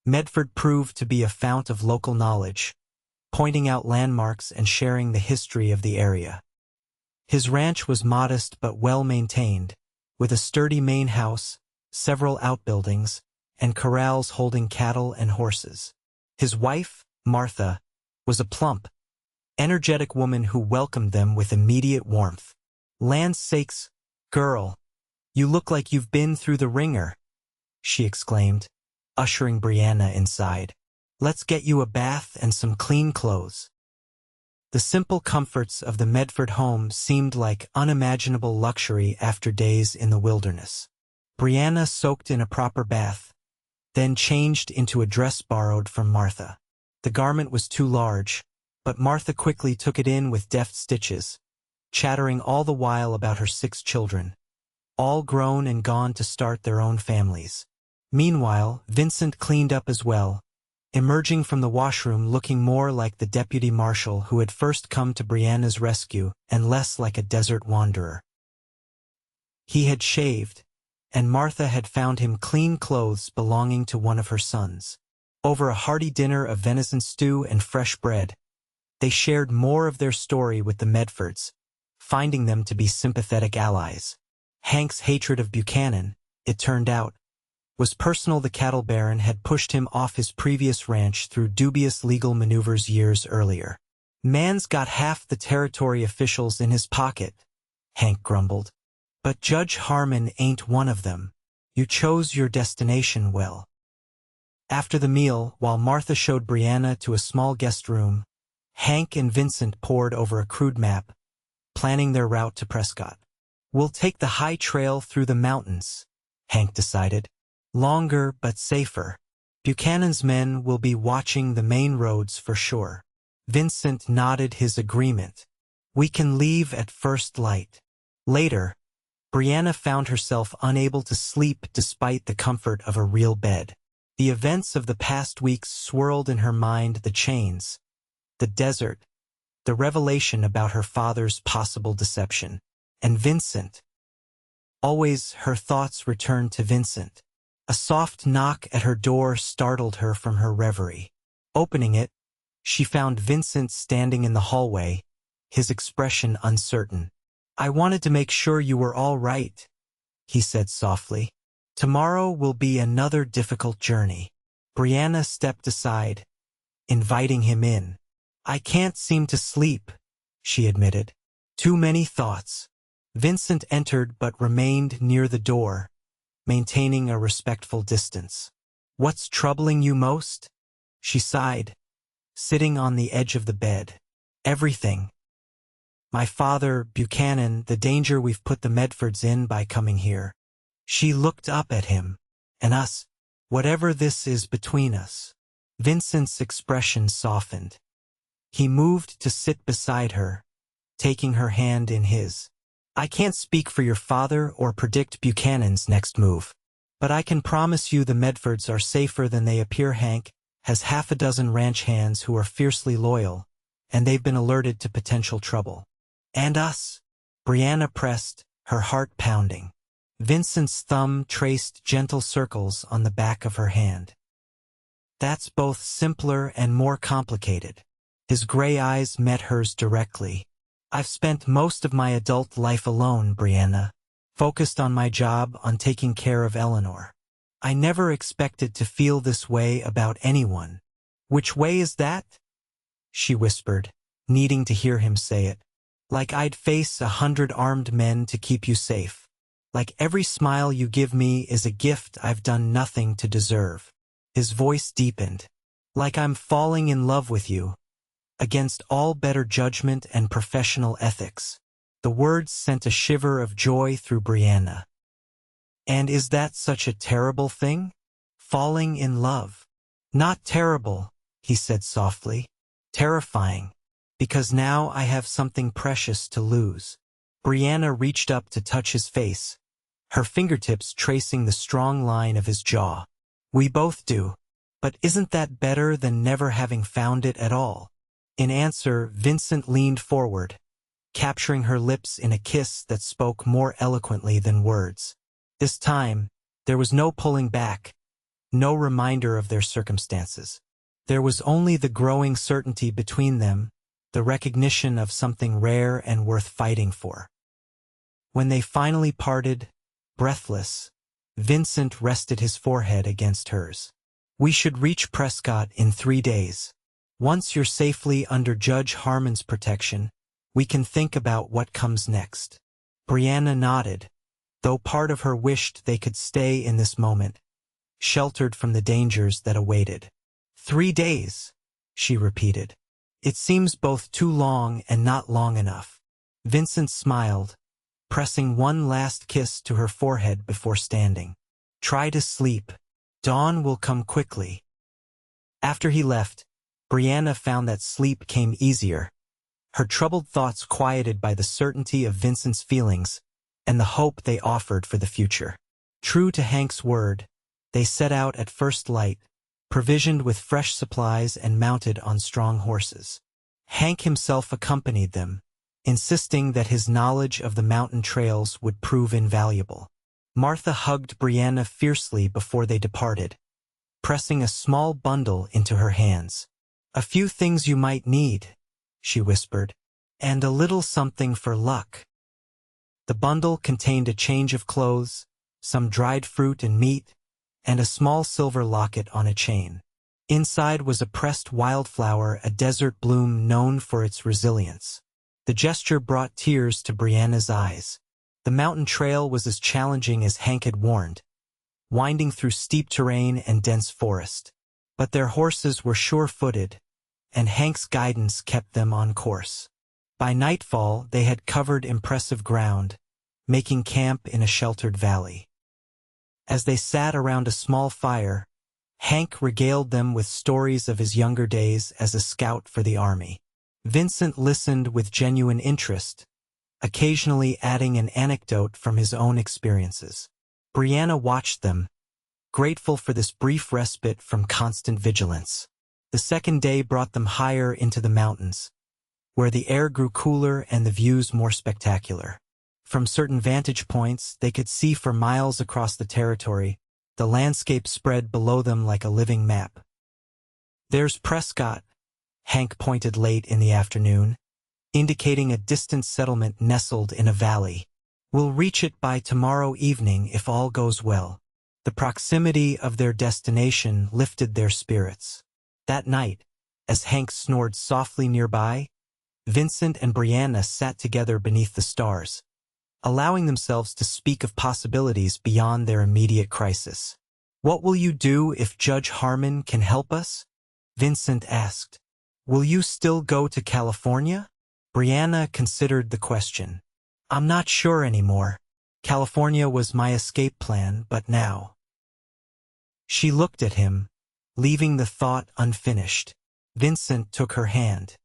Medford proved to be a fount of local knowledge, pointing out landmarks and sharing the history of the area. His ranch was modest but well-maintained, with a sturdy main house, several outbuildings, and corrals holding cattle and horses. His wife, Martha, was a plump, energetic woman who welcomed them with immediate warmth. "Land's sakes, girl, you look like you've been through the ringer," she exclaimed, ushering Brianna inside. "Let's get you a bath and some clean clothes." The simple comforts of the Medford home seemed like unimaginable luxury after days in the wilderness. Brianna soaked in a proper bath, then changed into a dress borrowed from Martha. The garment was too large, but Martha quickly took it in with deft stitches, chattering all the while about her 6 children, all grown and gone to start their own families. Meanwhile, Vincent cleaned up as well, emerging from the washroom looking more like the deputy marshal who had first come to Brianna's rescue and less like a desert wanderer. He had shaved, and Martha had found him clean clothes belonging to one of her sons. Over a hearty dinner of venison stew and fresh bread, they shared more of their story with the Medfords, finding them to be sympathetic allies. Hank's hatred of Buchanan, it turned out, was personal. The cattle baron had pushed him off his previous ranch through dubious legal maneuvers years earlier. "Man's got half the territory officials in his pocket," Hank grumbled. "But Judge Harmon ain't one of them. You chose your destination well." After the meal, while Martha showed Brianna to a small guest room, Hank and Vincent pored over a crude map, planning their route to Prescott. "We'll take the high trail through the mountains," Hank decided. "Longer but safer. Buchanan's men will be watching the main roads for sure." Vincent nodded his agreement. "We can leave at first light." Later, Brianna found herself unable to sleep despite the comfort of a real bed. The events of the past weeks swirled in her mind: the chains, the desert, the revelation about her father's possible deception, and Vincent. Always her thoughts returned to Vincent. A soft knock at her door startled her from her reverie. Opening it, she found Vincent standing in the hallway, his expression uncertain. "I wanted to make sure you were all right," he said softly. "Tomorrow will be another difficult journey." Brianna stepped aside, inviting him in. "I can't seem to sleep," she admitted. "Too many thoughts." Vincent entered but remained near the door, maintaining a respectful distance. "What's troubling you most?" she sighed, sitting on the edge of the bed. "Everything. My father, Buchanan, the danger we've put the Medfords in by coming here." She looked up at him. "And us. Whatever this is between us." Vincent's expression softened. He moved to sit beside her, taking her hand in his. "I can't speak for your father or predict Buchanan's next move, but I can promise you the Medfords are safer than they appear. Hank has 6 ranch hands who are fiercely loyal, and they've been alerted to potential trouble." "And us?" Brianna pressed, her heart pounding. Vincent's thumb traced gentle circles on the back of her hand. "That's both simpler and more complicated." His gray eyes met hers directly. "I've spent most of my adult life alone, Brianna, focused on my job, on taking care of Eleanor. I never expected to feel this way about anyone." "Which way is that?" she whispered, needing to hear him say it. "Like I'd face 100 armed men to keep you safe. Like every smile you give me is a gift I've done nothing to deserve." His voice deepened. "Like I'm falling in love with you, against all better judgment and professional ethics." The words sent a shiver of joy through Brianna. "And is that such a terrible thing? Falling in love?" "Not terrible," he said softly. "Terrifying, because now I have something precious to lose." Brianna reached up to touch his face, her fingertips tracing the strong line of his jaw. "We both do." But isn't that better than never having found it at all? In answer, Vincent leaned forward, capturing her lips in a kiss that spoke more eloquently than words. This time, there was no pulling back, no reminder of their circumstances. There was only the growing certainty between them, the recognition of something rare and worth fighting for. When they finally parted, breathless, Vincent rested his forehead against hers. "We should reach Prescott in 3 days. Once you're safely under Judge Harmon's protection, we can think about what comes next." Brianna nodded, though part of her wished they could stay in this moment, sheltered from the dangers that awaited. 3 days, she repeated. It seems both too long and not long enough. Vincent smiled, pressing one last kiss to her forehead before standing. Try to sleep. Dawn will come quickly. After he left, Brianna found that sleep came easier, her troubled thoughts quieted by the certainty of Vincent's feelings and the hope they offered for the future. True to Hank's word, they set out at first light, provisioned with fresh supplies and mounted on strong horses. Hank himself accompanied them, insisting that his knowledge of the mountain trails would prove invaluable. Martha hugged Brianna fiercely before they departed, pressing a small bundle into her hands. "A few things you might need," she whispered, "and a little something for luck." The bundle contained a change of clothes, some dried fruit and meat, and a small silver locket on a chain. Inside was a pressed wildflower, a desert bloom known for its resilience. The gesture brought tears to Brianna's eyes. The mountain trail was as challenging as Hank had warned, winding through steep terrain and dense forest. But their horses were sure-footed, and Hank's guidance kept them on course. By nightfall, they had covered impressive ground, making camp in a sheltered valley. As they sat around a small fire, Hank regaled them with stories of his younger days as a scout for the army. Vincent listened with genuine interest, occasionally adding an anecdote from his own experiences. Brianna watched them, grateful for this brief respite from constant vigilance. The second day brought them higher into the mountains, where the air grew cooler and the views more spectacular. From certain vantage points, they could see for miles across the territory, the landscape spread below them like a living map. "There's Prescott," Hank pointed late in the afternoon, indicating a distant settlement nestled in a valley. "We'll reach it by tomorrow evening if all goes well." The proximity of their destination lifted their spirits. That night, as Hank snored softly nearby, Vincent and Brianna sat together beneath the stars, allowing themselves to speak of possibilities beyond their immediate crisis. "What will you do if Judge Harmon can help us?" Vincent asked. "Will you still go to California?" Brianna considered the question. "I'm not sure anymore. California was my escape plan, but now." She looked at him, leaving the thought unfinished. Vincent took her hand.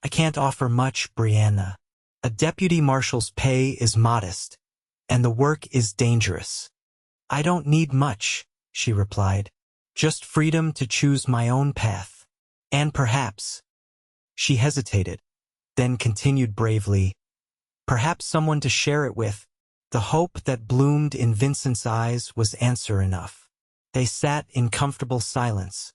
"I can't offer much, Brianna. A deputy marshal's pay is modest, and the work is dangerous." "I don't need much," she replied. "Just freedom to choose my own path. And perhaps—" She hesitated, then continued bravely, "perhaps someone to share it with." The hope that bloomed in Vincent's eyes was answer enough. They sat in comfortable silence,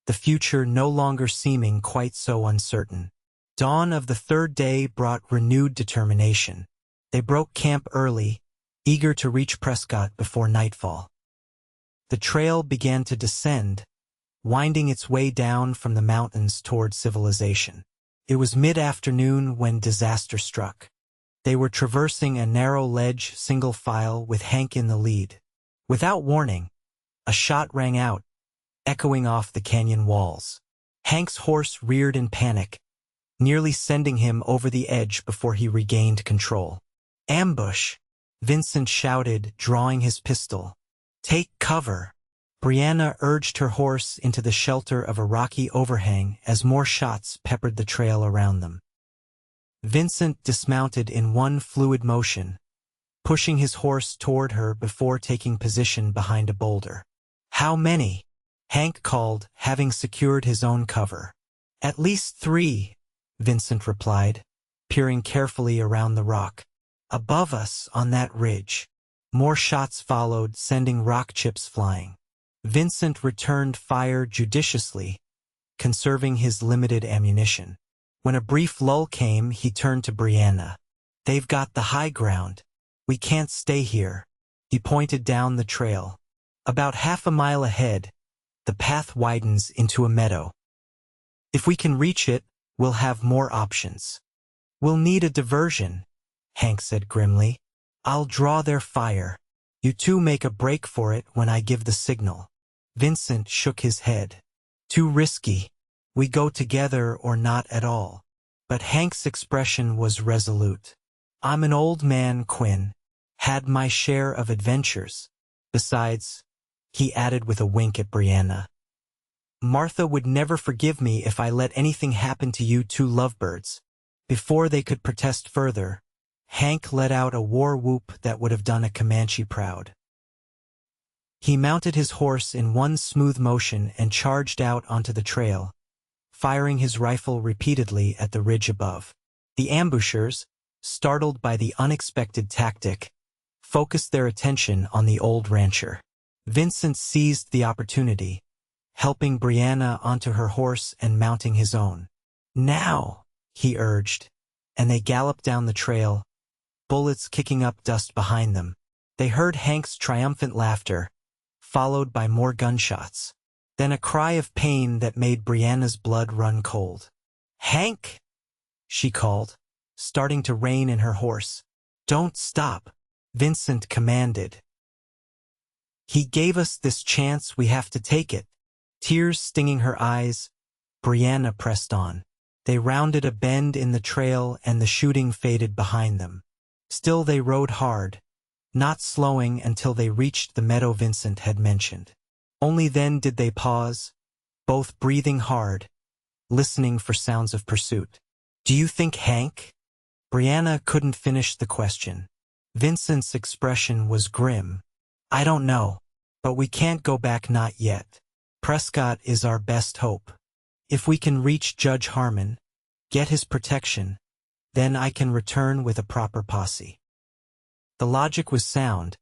the future no longer seeming quite so uncertain. Dawn of the third day brought renewed determination. They broke camp early, eager to reach Prescott before nightfall. The trail began to descend, winding its way down from the mountains toward civilization. It was mid-afternoon when disaster struck. They were traversing a narrow ledge single file with Hank in the lead. Without warning, a shot rang out, echoing off the canyon walls. Hank's horse reared in panic, nearly sending him over the edge before he regained control. "Ambush!" Vincent shouted, drawing his pistol. "Take cover!" Brianna urged her horse into the shelter of a rocky overhang as more shots peppered the trail around them. Vincent dismounted in one fluid motion, pushing his horse toward her before taking position behind a boulder. "How many?" Hank called, having secured his own cover. At least 3, Vincent replied, peering carefully around the rock. Above us, on that ridge. More shots followed, sending rock chips flying. Vincent returned fire judiciously, conserving his limited ammunition. When a brief lull came, he turned to Brianna. They've got the high ground. We can't stay here. He pointed down the trail. About half a mile ahead, the path widens into a meadow. If we can reach it, we'll have more options. We'll need a diversion, Hank said grimly. I'll draw their fire. You two make a break for it when I give the signal. Vincent shook his head. Too risky. We go together or not at all. But Hank's expression was resolute. I'm an old man, Quinn. Had my share of adventures. Besides, he added with a wink at Brianna, Martha would never forgive me if I let anything happen to you two lovebirds. Before they could protest further, Hank let out a war whoop that would have done a Comanche proud. He mounted his horse in one smooth motion and charged out onto the trail, firing his rifle repeatedly at the ridge above. The ambushers, startled by the unexpected tactic, focused their attention on the old rancher. Vincent seized the opportunity, helping Brianna onto her horse and mounting his own. Now, he urged, and they galloped down the trail, bullets kicking up dust behind them. They heard Hank's triumphant laughter, followed by more gunshots. Then a cry of pain that made Brianna's blood run cold. Hank! She called, starting to rein in her horse. Don't stop, Vincent commanded. He gave us this chance, we have to take it. Tears stinging her eyes, Brianna pressed on. They rounded a bend in the trail and the shooting faded behind them. Still they rode hard, not slowing until they reached the meadow Vincent had mentioned. Only then did they pause, both breathing hard, listening for sounds of pursuit. Do you think Hank? Brianna couldn't finish the question. Vincent's expression was grim. I don't know, but we can't go back, not yet. Prescott is our best hope. If we can reach Judge Harmon, get his protection, then I can return with a proper posse. The logic was sound,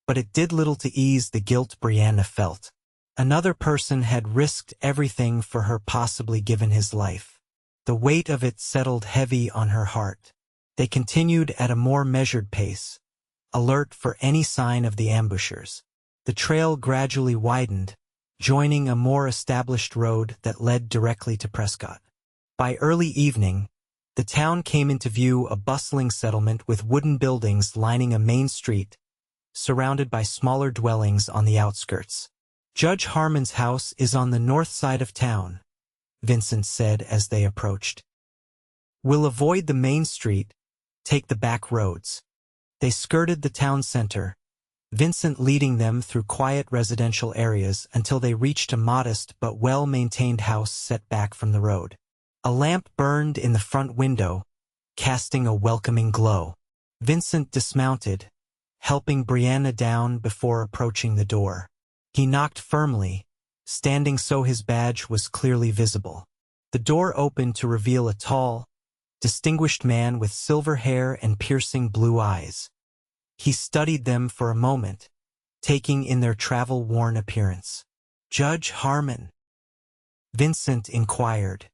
but it did little to ease the guilt Brianna felt. Another person had risked everything for her, possibly given his life. The weight of it settled heavy on her heart. They continued at a more measured pace, alert for any sign of the ambushers. The trail gradually widened, joining a more established road that led directly to Prescott. By early evening, the town came into view, a bustling settlement with wooden buildings lining a main street, surrounded by smaller dwellings on the outskirts. Judge Harmon's house is on the north side of town, Vincent said as they approached. We'll avoid the main street, take the back roads. They skirted the town center, Vincent leading them through quiet residential areas until they reached a modest but well-maintained house set back from the road. A lamp burned in the front window, casting a welcoming glow. Vincent dismounted, helping Brianna down before approaching the door. He knocked firmly, standing so his badge was clearly visible. The door opened to reveal a tall, distinguished man with silver hair and piercing blue eyes. He studied them for a moment, taking in their travel-worn appearance. Judge Harmon? Vincent inquired.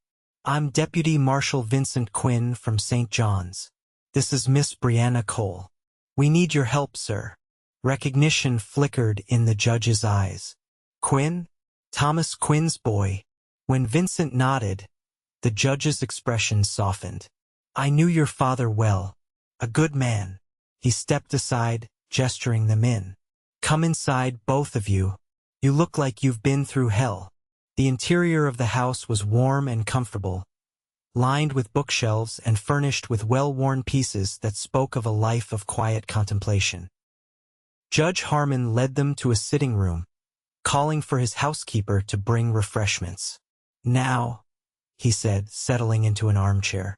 I'm Deputy Marshal Vincent Quinn from St. John's. This is Miss Brianna Cole. We need your help, sir. Recognition flickered in the judge's eyes. Quinn? Thomas Quinn's boy. When Vincent nodded, the judge's expression softened. I knew your father well. A good man. He stepped aside, gesturing them in. Come inside, both of you. You look like you've been through hell. The interior of the house was warm and comfortable, lined with bookshelves and furnished with well-worn pieces that spoke of a life of quiet contemplation. Judge Harmon led them to a sitting room, calling for his housekeeper to bring refreshments. Now, he said, settling into an armchair.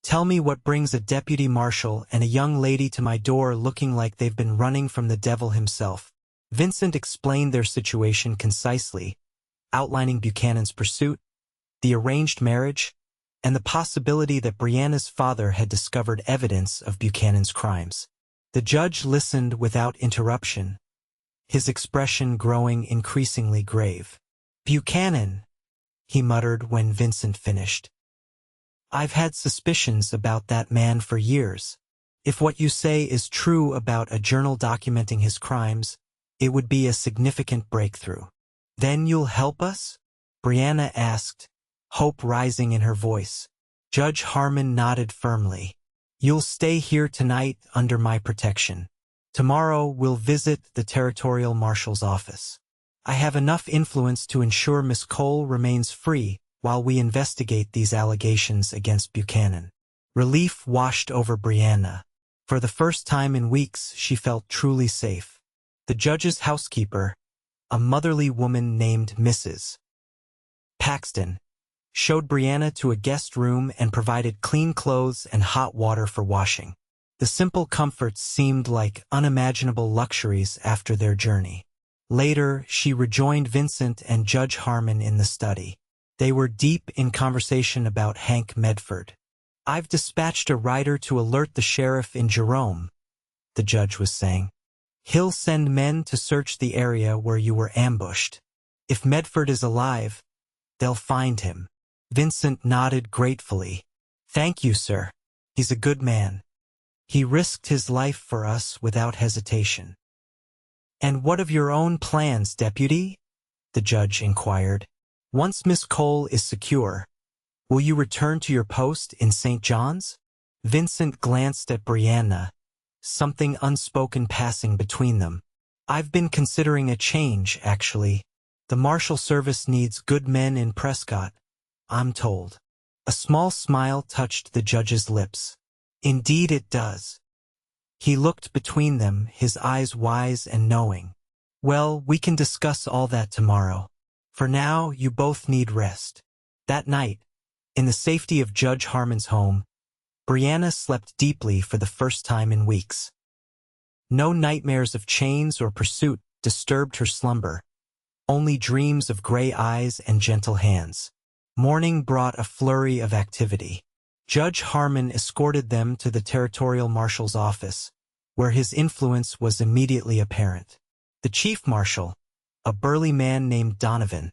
Tell me what brings a deputy marshal and a young lady to my door looking like they've been running from the devil himself. Vincent explained their situation concisely, outlining Buchanan's pursuit, the arranged marriage, and the possibility that Brianna's father had discovered evidence of Buchanan's crimes. The judge listened without interruption, his expression growing increasingly grave. "Buchanan," he muttered when Vincent finished. "I've had suspicions about that man for years. If what you say is true about a journal documenting his crimes, it would be a significant breakthrough." "Then you'll help us?" Brianna asked, hope rising in her voice. Judge Harmon nodded firmly. "You'll stay here tonight under my protection. Tomorrow we'll visit the Territorial Marshal's office. I have enough influence to ensure Miss Cole remains free while we investigate these allegations against Buchanan." Relief washed over Brianna. For the first time in weeks, she felt truly safe. The judge's housekeeper, a motherly woman named Mrs. Paxton, showed Brianna to a guest room and provided clean clothes and hot water for washing. The simple comforts seemed like unimaginable luxuries after their journey. Later, she rejoined Vincent and Judge Harmon in the study. They were deep in conversation about Hank Medford. "I've dispatched a rider to alert the sheriff in Jerome," the judge was saying. "He'll send men to search the area where you were ambushed. If Medford is alive, they'll find him." Vincent nodded gratefully. "Thank you, sir. He's a good man. He risked his life for us without hesitation." "And what of your own plans, Deputy?" the judge inquired. "Once Miss Cole is secure, will you return to your post in St. John's?" Vincent glanced at Brianna, something unspoken passing between them. "I've been considering a change, actually. The Marshal Service needs good men in Prescott, I'm told." A small smile touched the judge's lips. "Indeed it does." He looked between them, his eyes wise and knowing. "Well, we can discuss all that tomorrow. For now, you both need rest." That night, in the safety of Judge Harmon's home, Brianna slept deeply for the first time in weeks. No nightmares of chains or pursuit disturbed her slumber, only dreams of gray eyes and gentle hands. Morning brought a flurry of activity. Judge Harmon escorted them to the Territorial Marshal's office, where his influence was immediately apparent. The Chief Marshal, a burly man named Donovan,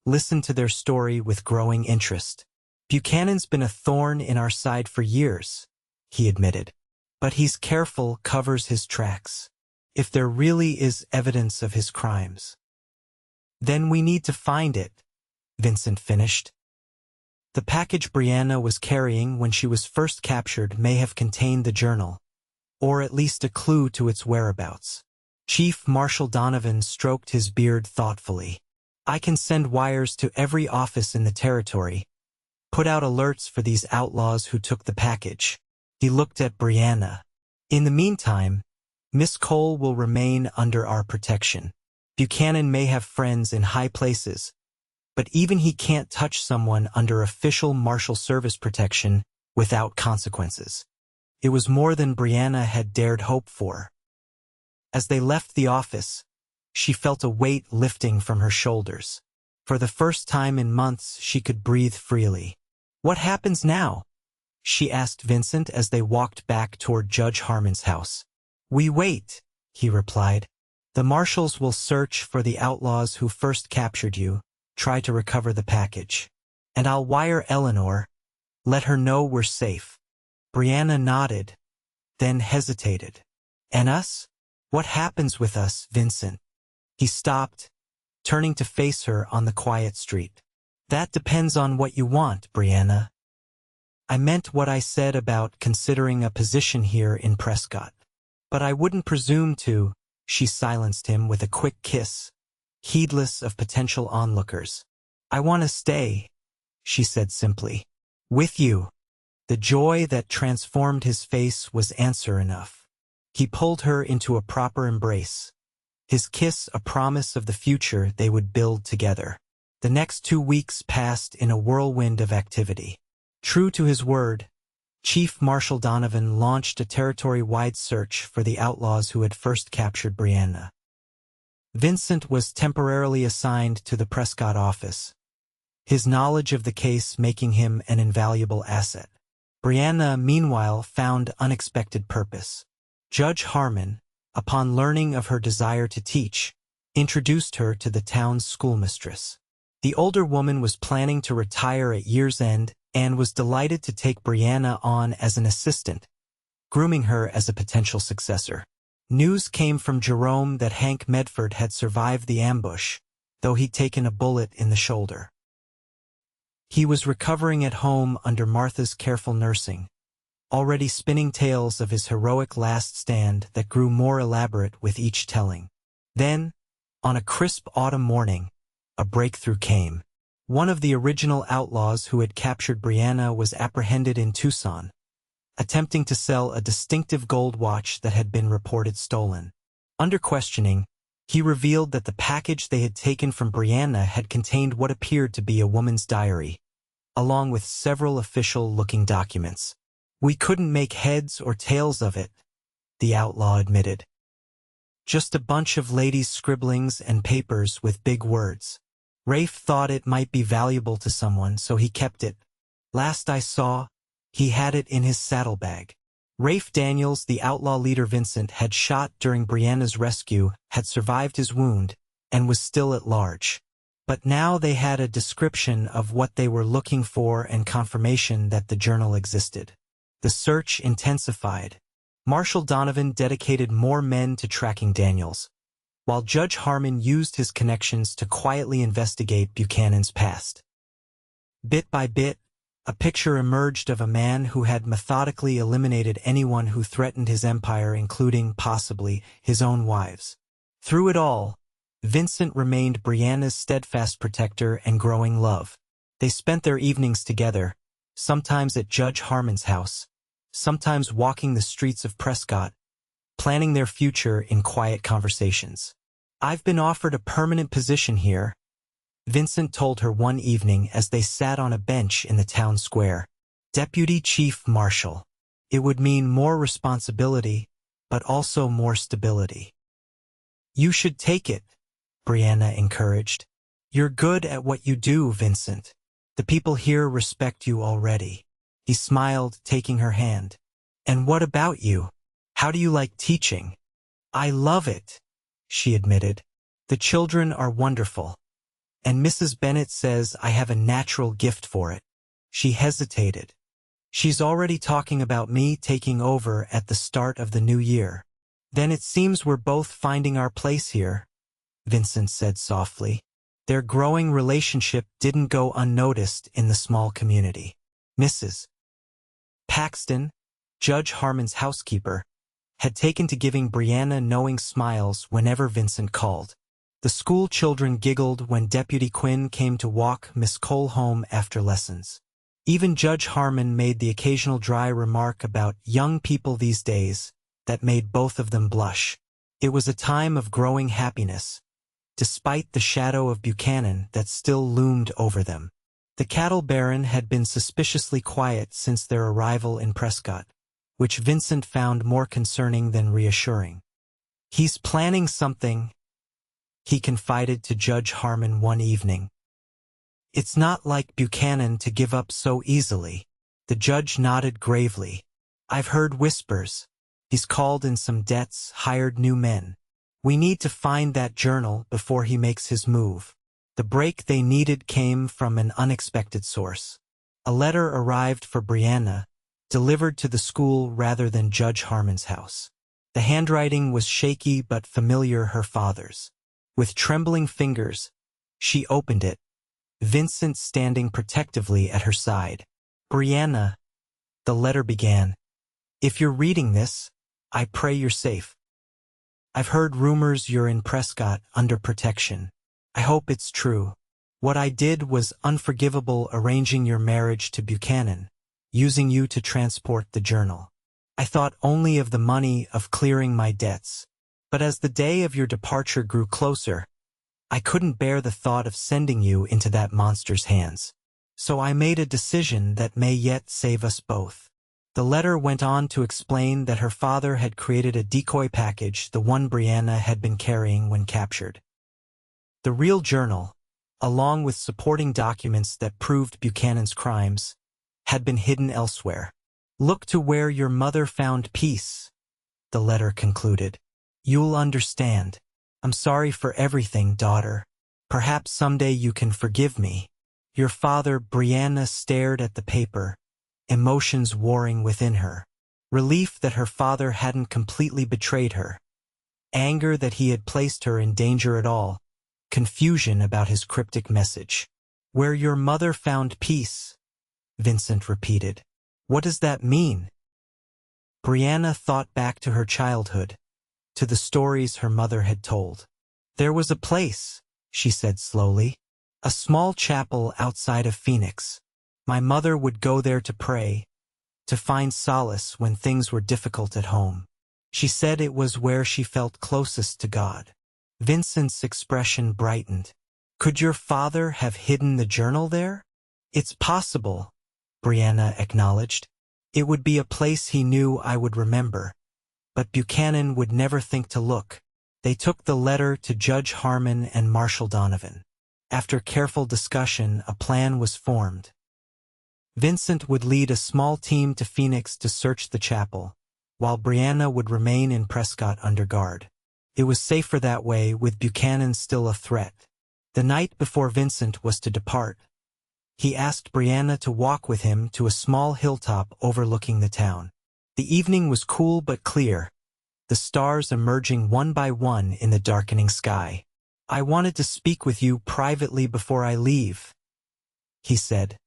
listened to their story with growing interest. "Buchanan's been a thorn in our side for years," he admitted. "But he's careful, covers his tracks. If there really is evidence of his crimes, then we need to find it," Vincent finished. The package Brianna was carrying when she was first captured may have contained the journal, or at least a clue to its whereabouts. Chief Marshal Donovan stroked his beard thoughtfully. "I can send wires to every office in the territory, put out alerts for these outlaws who took the package." He looked at Brianna. "In the meantime, Miss Cole will remain under our protection. Buchanan may have friends in high places, but even he can't touch someone under official Marshal Service protection without consequences." It was more than Brianna had dared hope for. As they left the office, she felt a weight lifting from her shoulders. For the first time in months, she could breathe freely. "What happens now?" she asked Vincent as they walked back toward Judge Harmon's house. "We wait," he replied. "The marshals will search for the outlaws who first captured you, try to recover the package. And I'll wire Eleanor, let her know we're safe." Brianna nodded, then hesitated. "And us? What happens with us, Vincent?" He stopped, turning to face her on the quiet street. "That depends on what you want, Brianna. I meant what I said about considering a position here in Prescott. But I wouldn't presume to." She silenced him with a quick kiss, heedless of potential onlookers. "I want to stay," she said simply. "With you." The joy that transformed his face was answer enough. He pulled her into a proper embrace, his kiss a promise of the future they would build together. The next 2 weeks passed in a whirlwind of activity. True to his word, Chief Marshal Donovan launched a territory-wide search for the outlaws who had first captured Brianna. Vincent was temporarily assigned to the Prescott office, his knowledge of the case making him an invaluable asset. Brianna, meanwhile, found unexpected purpose. Judge Harmon, upon learning of her desire to teach, introduced her to the town's schoolmistress. The older woman was planning to retire at year's end and was delighted to take Brianna on as an assistant, grooming her as a potential successor. News came from Jerome that Hank Medford had survived the ambush, though he'd taken a bullet in the shoulder. He was recovering at home under Martha's careful nursing, already spinning tales of his heroic last stand that grew more elaborate with each telling. Then, on a crisp autumn morning, a breakthrough came. One of the original outlaws who had captured Brianna was apprehended in Tucson, attempting to sell a distinctive gold watch that had been reported stolen. Under questioning, he revealed that the package they had taken from Brianna had contained what appeared to be a woman's diary, along with several official-looking documents. "We couldn't make heads or tails of it," the outlaw admitted. "Just a bunch of ladies' scribblings and papers with big words. Rafe thought it might be valuable to someone, so he kept it. Last I saw, he had it in his saddlebag." Rafe Daniels, the outlaw leader Vincent had shot during Brianna's rescue, had survived his wound and was still at large. But now they had a description of what they were looking for and confirmation that the journal existed. The search intensified. Marshal Donovan dedicated more men to tracking Daniels, while Judge Harmon used his connections to quietly investigate Buchanan's past. Bit by bit, a picture emerged of a man who had methodically eliminated anyone who threatened his empire, including, possibly, his own wives. Through it all, Vincent remained Brianna's steadfast protector and growing love. They spent their evenings together, sometimes at Judge Harmon's house, sometimes walking the streets of Prescott, planning their future in quiet conversations. "I've been offered a permanent position here," Vincent told her one evening as they sat on a bench in the town square. "Deputy Chief Marshal. It would mean more responsibility, but also more stability." "You should take it," Brianna encouraged. "You're good at what you do, Vincent. The people here respect you already." He smiled, taking her hand. "And what about you? How do you like teaching?" "I love it," she admitted. "The children are wonderful. And Mrs. Bennett says I have a natural gift for it." She hesitated. "She's already talking about me taking over at the start of the new year." "Then it seems we're both finding our place here," Vincent said softly. Their growing relationship didn't go unnoticed in the small community. Mrs. Paxton, Judge Harmon's housekeeper, had taken to giving Brianna knowing smiles whenever Vincent called. The school children giggled when Deputy Quinn came to walk Miss Cole home after lessons. Even Judge Harmon made the occasional dry remark about young people these days that made both of them blush. It was a time of growing happiness, despite the shadow of Buchanan that still loomed over them. The cattle baron had been suspiciously quiet since their arrival in Prescott, which Vincent found more concerning than reassuring. "He's planning something," he confided to Judge Harmon one evening. "It's not like Buchanan to give up so easily." The judge nodded gravely. "I've heard whispers. He's called in some debts, hired new men. We need to find that journal before he makes his move." The break they needed came from an unexpected source. A letter arrived for Brianna, delivered to the school rather than Judge Harmon's house. The handwriting was shaky but familiar, her father's. With trembling fingers, she opened it, Vincent standing protectively at her side. "Brianna," the letter began, "if you're reading this, I pray you're safe. I've heard rumors you're in Prescott under protection. I hope it's true. What I did was unforgivable, arranging your marriage to Buchanan, using you to transport the journal. I thought only of the money, of clearing my debts. But as the day of your departure grew closer, I couldn't bear the thought of sending you into that monster's hands. So I made a decision that may yet save us both." The letter went on to explain that her father had created a decoy package, the one Brianna had been carrying when captured. The real journal, along with supporting documents that proved Buchanan's crimes, had been hidden elsewhere. "Look to where your mother found peace," the letter concluded. "You'll understand. I'm sorry for everything, daughter. Perhaps someday you can forgive me." Your father, Brianna stared at the paper, emotions warring within her. Relief that her father hadn't completely betrayed her. Anger that he had placed her in danger at all. Confusion about his cryptic message. "Where your mother found peace," Vincent repeated. "What does that mean?" Brianna thought back to her childhood, to the stories her mother had told. "There was a place," she said slowly, "a small chapel outside of Phoenix. My mother would go there to pray, to find solace when things were difficult at home. She said it was where she felt closest to God." Vincent's expression brightened. "Could your father have hidden the journal there?" "It's possible," Brianna acknowledged. "It would be a place he knew I would remember. But Buchanan would never think to look." They took the letter to Judge Harmon and Marshal Donovan. After careful discussion, a plan was formed. Vincent would lead a small team to Phoenix to search the chapel, while Brianna would remain in Prescott under guard. It was safer that way, with Buchanan still a threat. The night before Vincent was to depart, he asked Brianna to walk with him to a small hilltop overlooking the town. The evening was cool but clear, the stars emerging one by one in the darkening sky. "I wanted to speak with you privately before I leave," he said,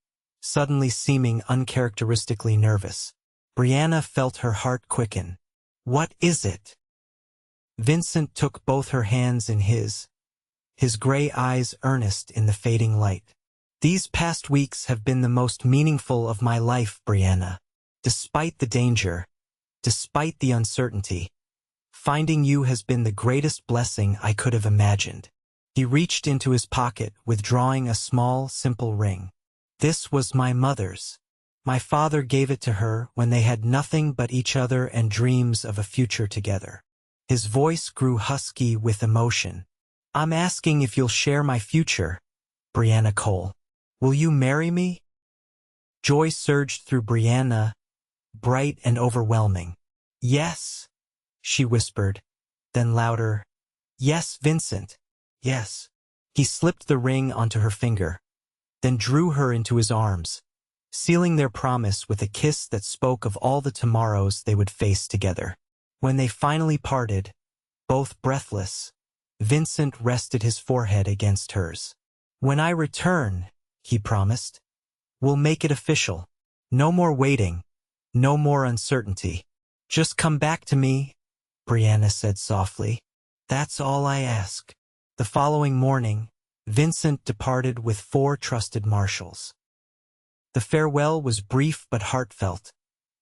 suddenly seeming uncharacteristically nervous. Brianna felt her heart quicken. "What is it?" Vincent took both her hands in his gray eyes earnest in the fading light. "These past weeks have been the most meaningful of my life, Brianna. Despite the danger, despite the uncertainty, finding you has been the greatest blessing I could have imagined." He reached into his pocket, withdrawing a small, simple ring. "This was my mother's. My father gave it to her when they had nothing but each other and dreams of a future together." His voice grew husky with emotion. "I'm asking if you'll share my future, Brianna Cole. Will you marry me?" Joy surged through Brianna, bright and overwhelming. "Yes," she whispered, then louder, "Yes, Vincent, yes." He slipped the ring onto her finger, then drew her into his arms, sealing their promise with a kiss that spoke of all the tomorrows they would face together. When they finally parted, both breathless, Vincent rested his forehead against hers. "When I return," he promised, "we'll make it official. No more waiting, no more uncertainty. Just come back to me," Brianna said softly. "That's all I ask." The following morning, Vincent departed with 4 trusted marshals. The farewell was brief but heartfelt,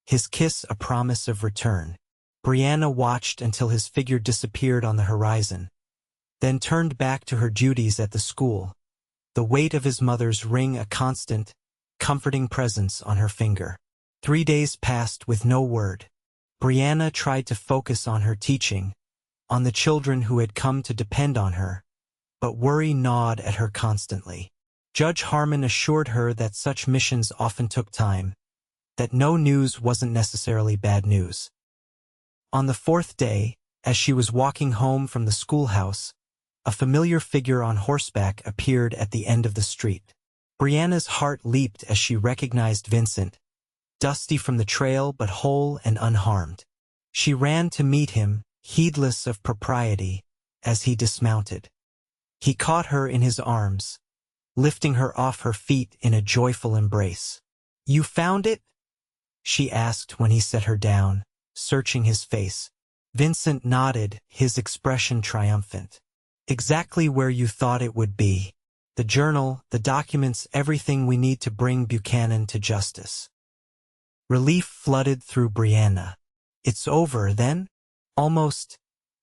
his kiss a promise of return. Brianna watched until his figure disappeared on the horizon, then turned back to her duties at the school, the weight of his mother's ring a constant, comforting presence on her finger. 3 days passed with no word. Brianna tried to focus on her teaching, on the children who had come to depend on her, but worry gnawed at her constantly. Judge Harmon assured her that such missions often took time, that no news wasn't necessarily bad news. On the 4th day, as she was walking home from the schoolhouse, a familiar figure on horseback appeared at the end of the street. Brianna's heart leaped as she recognized Vincent, dusty from the trail but whole and unharmed. She ran to meet him, heedless of propriety, as he dismounted. He caught her in his arms, lifting her off her feet in a joyful embrace. "You found it?" she asked when he set her down, searching his face. Vincent nodded, his expression triumphant. "Exactly where you thought it would be. The journal, the documents, everything we need to bring Buchanan to justice." Relief flooded through Brianna. "It's over, then?" "Almost."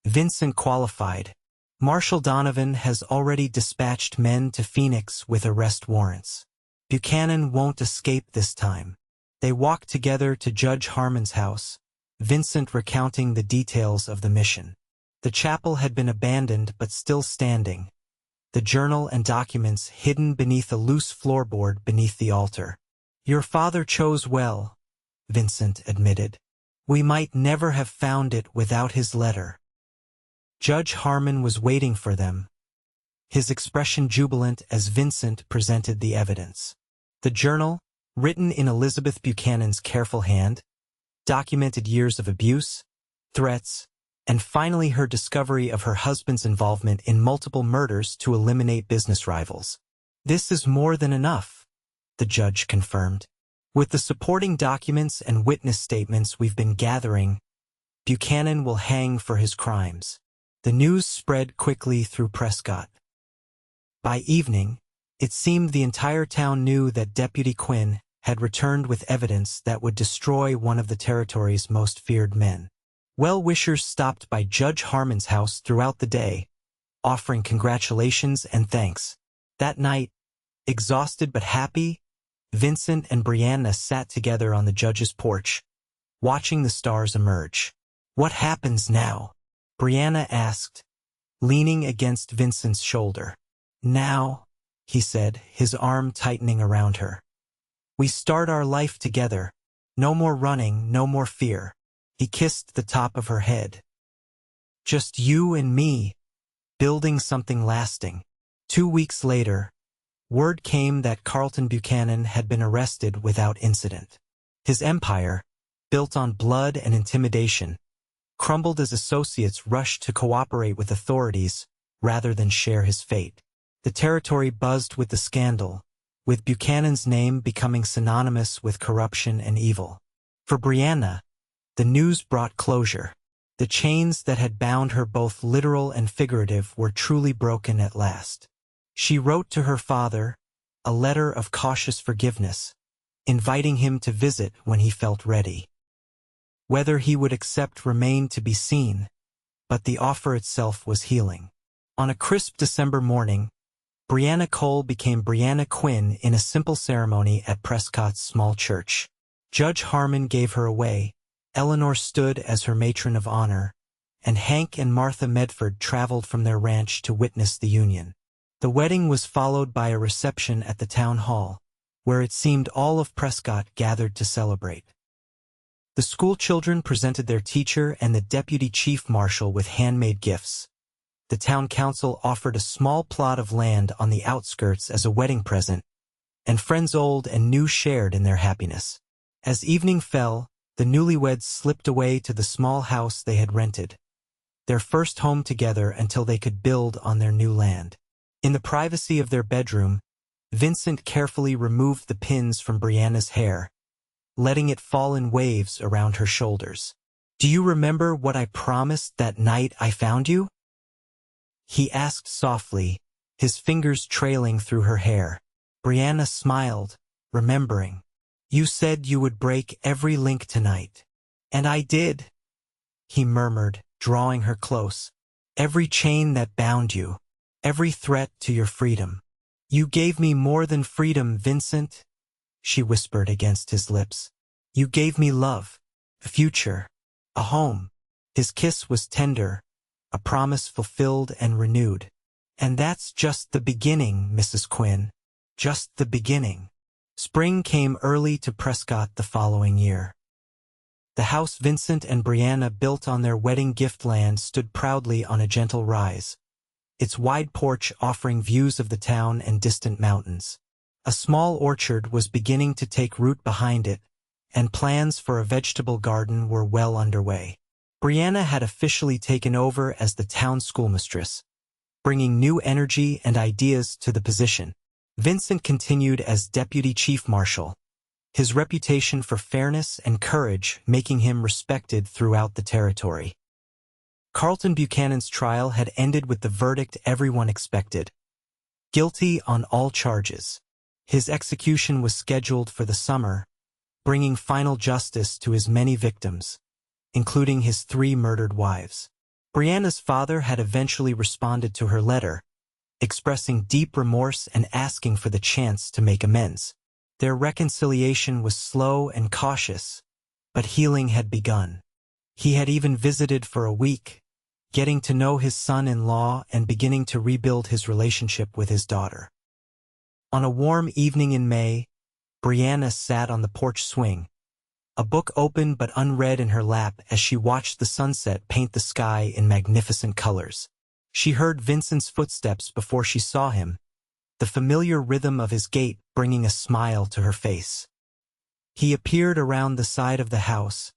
Vincent qualified. "Marshal Donovan has already dispatched men to Phoenix with arrest warrants. Buchanan won't escape this time." They walked together to Judge Harmon's house, Vincent recounting the details of the mission. The chapel had been abandoned but still standing, the journal and documents hidden beneath a loose floorboard beneath the altar. "Your father chose well," Vincent admitted. "We might never have found it without his letter." Judge Harmon was waiting for them, his expression jubilant as Vincent presented the evidence. The journal, written in Elizabeth Buchanan's careful hand, documented years of abuse, threats, and finally her discovery of her husband's involvement in multiple murders to eliminate business rivals. "This is more than enough," the judge confirmed. "With the supporting documents and witness statements we've been gathering, Buchanan will hang for his crimes." The news spread quickly through Prescott. By evening, it seemed the entire town knew that Deputy Quinn had returned with evidence that would destroy one of the territory's most feared men. Well-wishers stopped by Judge Harmon's house throughout the day, offering congratulations and thanks. That night, exhausted but happy, Vincent and Brianna sat together on the judge's porch, watching the stars emerge. "What happens now?" Brianna asked, leaning against Vincent's shoulder. "Now," he said, his arm tightening around her, "we start our life together. No more running, no more fear." He kissed the top of her head. "Just you and me, building something lasting." 2 weeks later, word came that Carlton Buchanan had been arrested without incident. His empire, built on blood and intimidation, crumbled as associates rushed to cooperate with authorities rather than share his fate. The territory buzzed with the scandal, with Buchanan's name becoming synonymous with corruption and evil. For Brianna, the news brought closure. The chains that had bound her, both literal and figurative, were truly broken at last. She wrote to her father a letter of cautious forgiveness, inviting him to visit when he felt ready. Whether he would accept remained to be seen, but the offer itself was healing. On a crisp December morning, Brianna Cole became Brianna Quinn in a simple ceremony at Prescott's small church. Judge Harmon gave her away, Eleanor stood as her matron of honor, and Hank and Martha Medford traveled from their ranch to witness the union. The wedding was followed by a reception at the town hall, where it seemed all of Prescott gathered to celebrate. The school children presented their teacher and the deputy chief marshal with handmade gifts. The town council offered a small plot of land on the outskirts as a wedding present, and friends old and new shared in their happiness. As evening fell, the newlyweds slipped away to the small house they had rented, their first home together until they could build on their new land. In the privacy of their bedroom, Vincent carefully removed the pins from Brianna's hair, letting it fall in waves around her shoulders. "Do you remember what I promised that night I found you?" he asked softly, his fingers trailing through her hair. Brianna smiled, remembering. "You said you would break every link tonight." "And I did," he murmured, drawing her close. "Every chain that bound you, every threat to your freedom." "You gave me more than freedom, Vincent," she whispered against his lips. "You gave me love, a future, a home." His kiss was tender, a promise fulfilled and renewed. "And that's just the beginning, Mrs. Quinn. Just the beginning." Spring came early to Prescott the following year. The house Vincent and Brianna built on their wedding gift land stood proudly on a gentle rise, its wide porch offering views of the town and distant mountains. A small orchard was beginning to take root behind it, and plans for a vegetable garden were well underway. Brianna had officially taken over as the town schoolmistress, bringing new energy and ideas to the position. Vincent continued as deputy chief marshal, his reputation for fairness and courage making him respected throughout the territory. Carlton Buchanan's trial had ended with the verdict everyone expected: guilty on all charges. His execution was scheduled for the summer, bringing final justice to his many victims, including his 3 murdered wives. Brianna's father had eventually responded to her letter, expressing deep remorse and asking for the chance to make amends. Their reconciliation was slow and cautious, but healing had begun. He had even visited for a week, getting to know his son-in-law and beginning to rebuild his relationship with his daughter. On a warm evening in May, Brianna sat on the porch swing, a book open but unread in her lap as she watched the sunset paint the sky in magnificent colors. She heard Vincent's footsteps before she saw him, the familiar rhythm of his gait bringing a smile to her face. He appeared around the side of the house,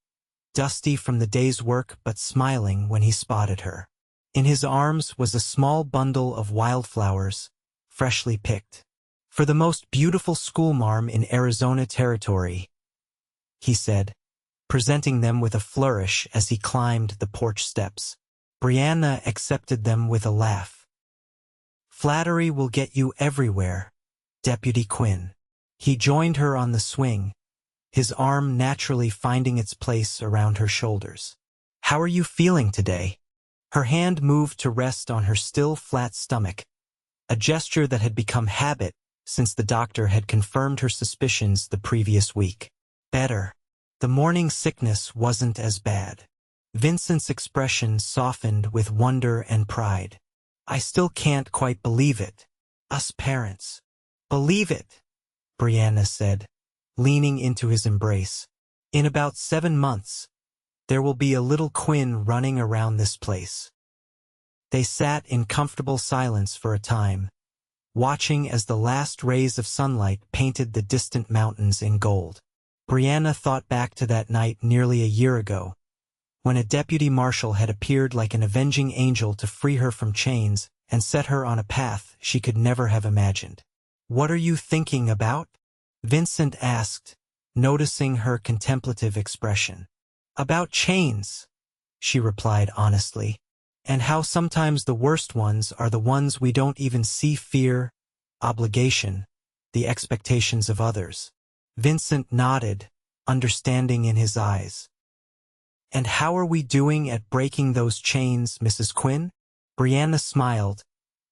dusty from the day's work but smiling when he spotted her. In his arms was a small bundle of wildflowers, freshly picked. "For the most beautiful schoolmarm in Arizona territory," he said, presenting them with a flourish as he climbed the porch steps. Brianna accepted them with a laugh. "Flattery will get you everywhere, Deputy Quinn." He joined her on the swing, his arm naturally finding its place around her shoulders. "How are you feeling today?" Her hand moved to rest on her still flat stomach, a gesture that had become habit since the doctor had confirmed her suspicions the previous week. "Better. The morning sickness wasn't as bad." Vincent's expression softened with wonder and pride. "I still can't quite believe it. Us parents." "Believe it," Brianna said, leaning into his embrace. "In about 7 months, there will be a little Quinn running around this place." They sat in comfortable silence for a time, watching as the last rays of sunlight painted the distant mountains in gold. Brianna thought back to that night nearly a year ago, when a deputy marshal had appeared like an avenging angel to free her from chains and set her on a path she could never have imagined. "What are you thinking about?" Vincent asked, noticing her contemplative expression. "About chains," she replied honestly, "and how sometimes the worst ones are the ones we don't even see: fear, obligation, the expectations of others." Vincent nodded, understanding in his eyes. "And how are we doing at breaking those chains, Mrs. Quinn?" Brianna smiled,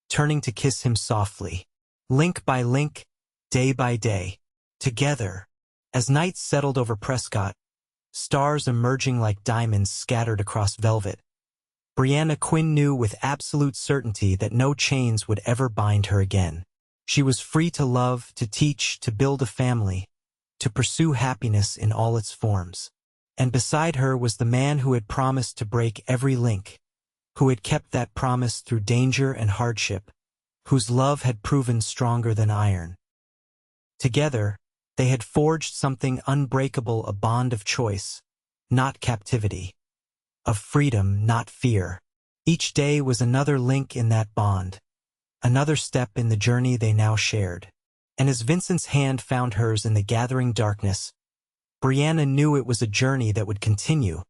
turning to kiss him softly. "Link by link, day by day, together." As night settled over Prescott, stars emerging like diamonds scattered across velvet, Brianna Quinn knew with absolute certainty that no chains would ever bind her again. She was free to love, to teach, to build a family, to pursue happiness in all its forms. And beside her was the man who had promised to break every link, who had kept that promise through danger and hardship, whose love had proven stronger than iron. Together, they had forged something unbreakable, a bond of choice, not captivity, of freedom, not fear. Each day was another link in that bond, another step in the journey they now shared. And as Vincent's hand found hers in the gathering darkness, Brianna knew it was a journey that would continue,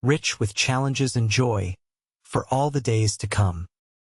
rich with challenges and joy, for all the days to come.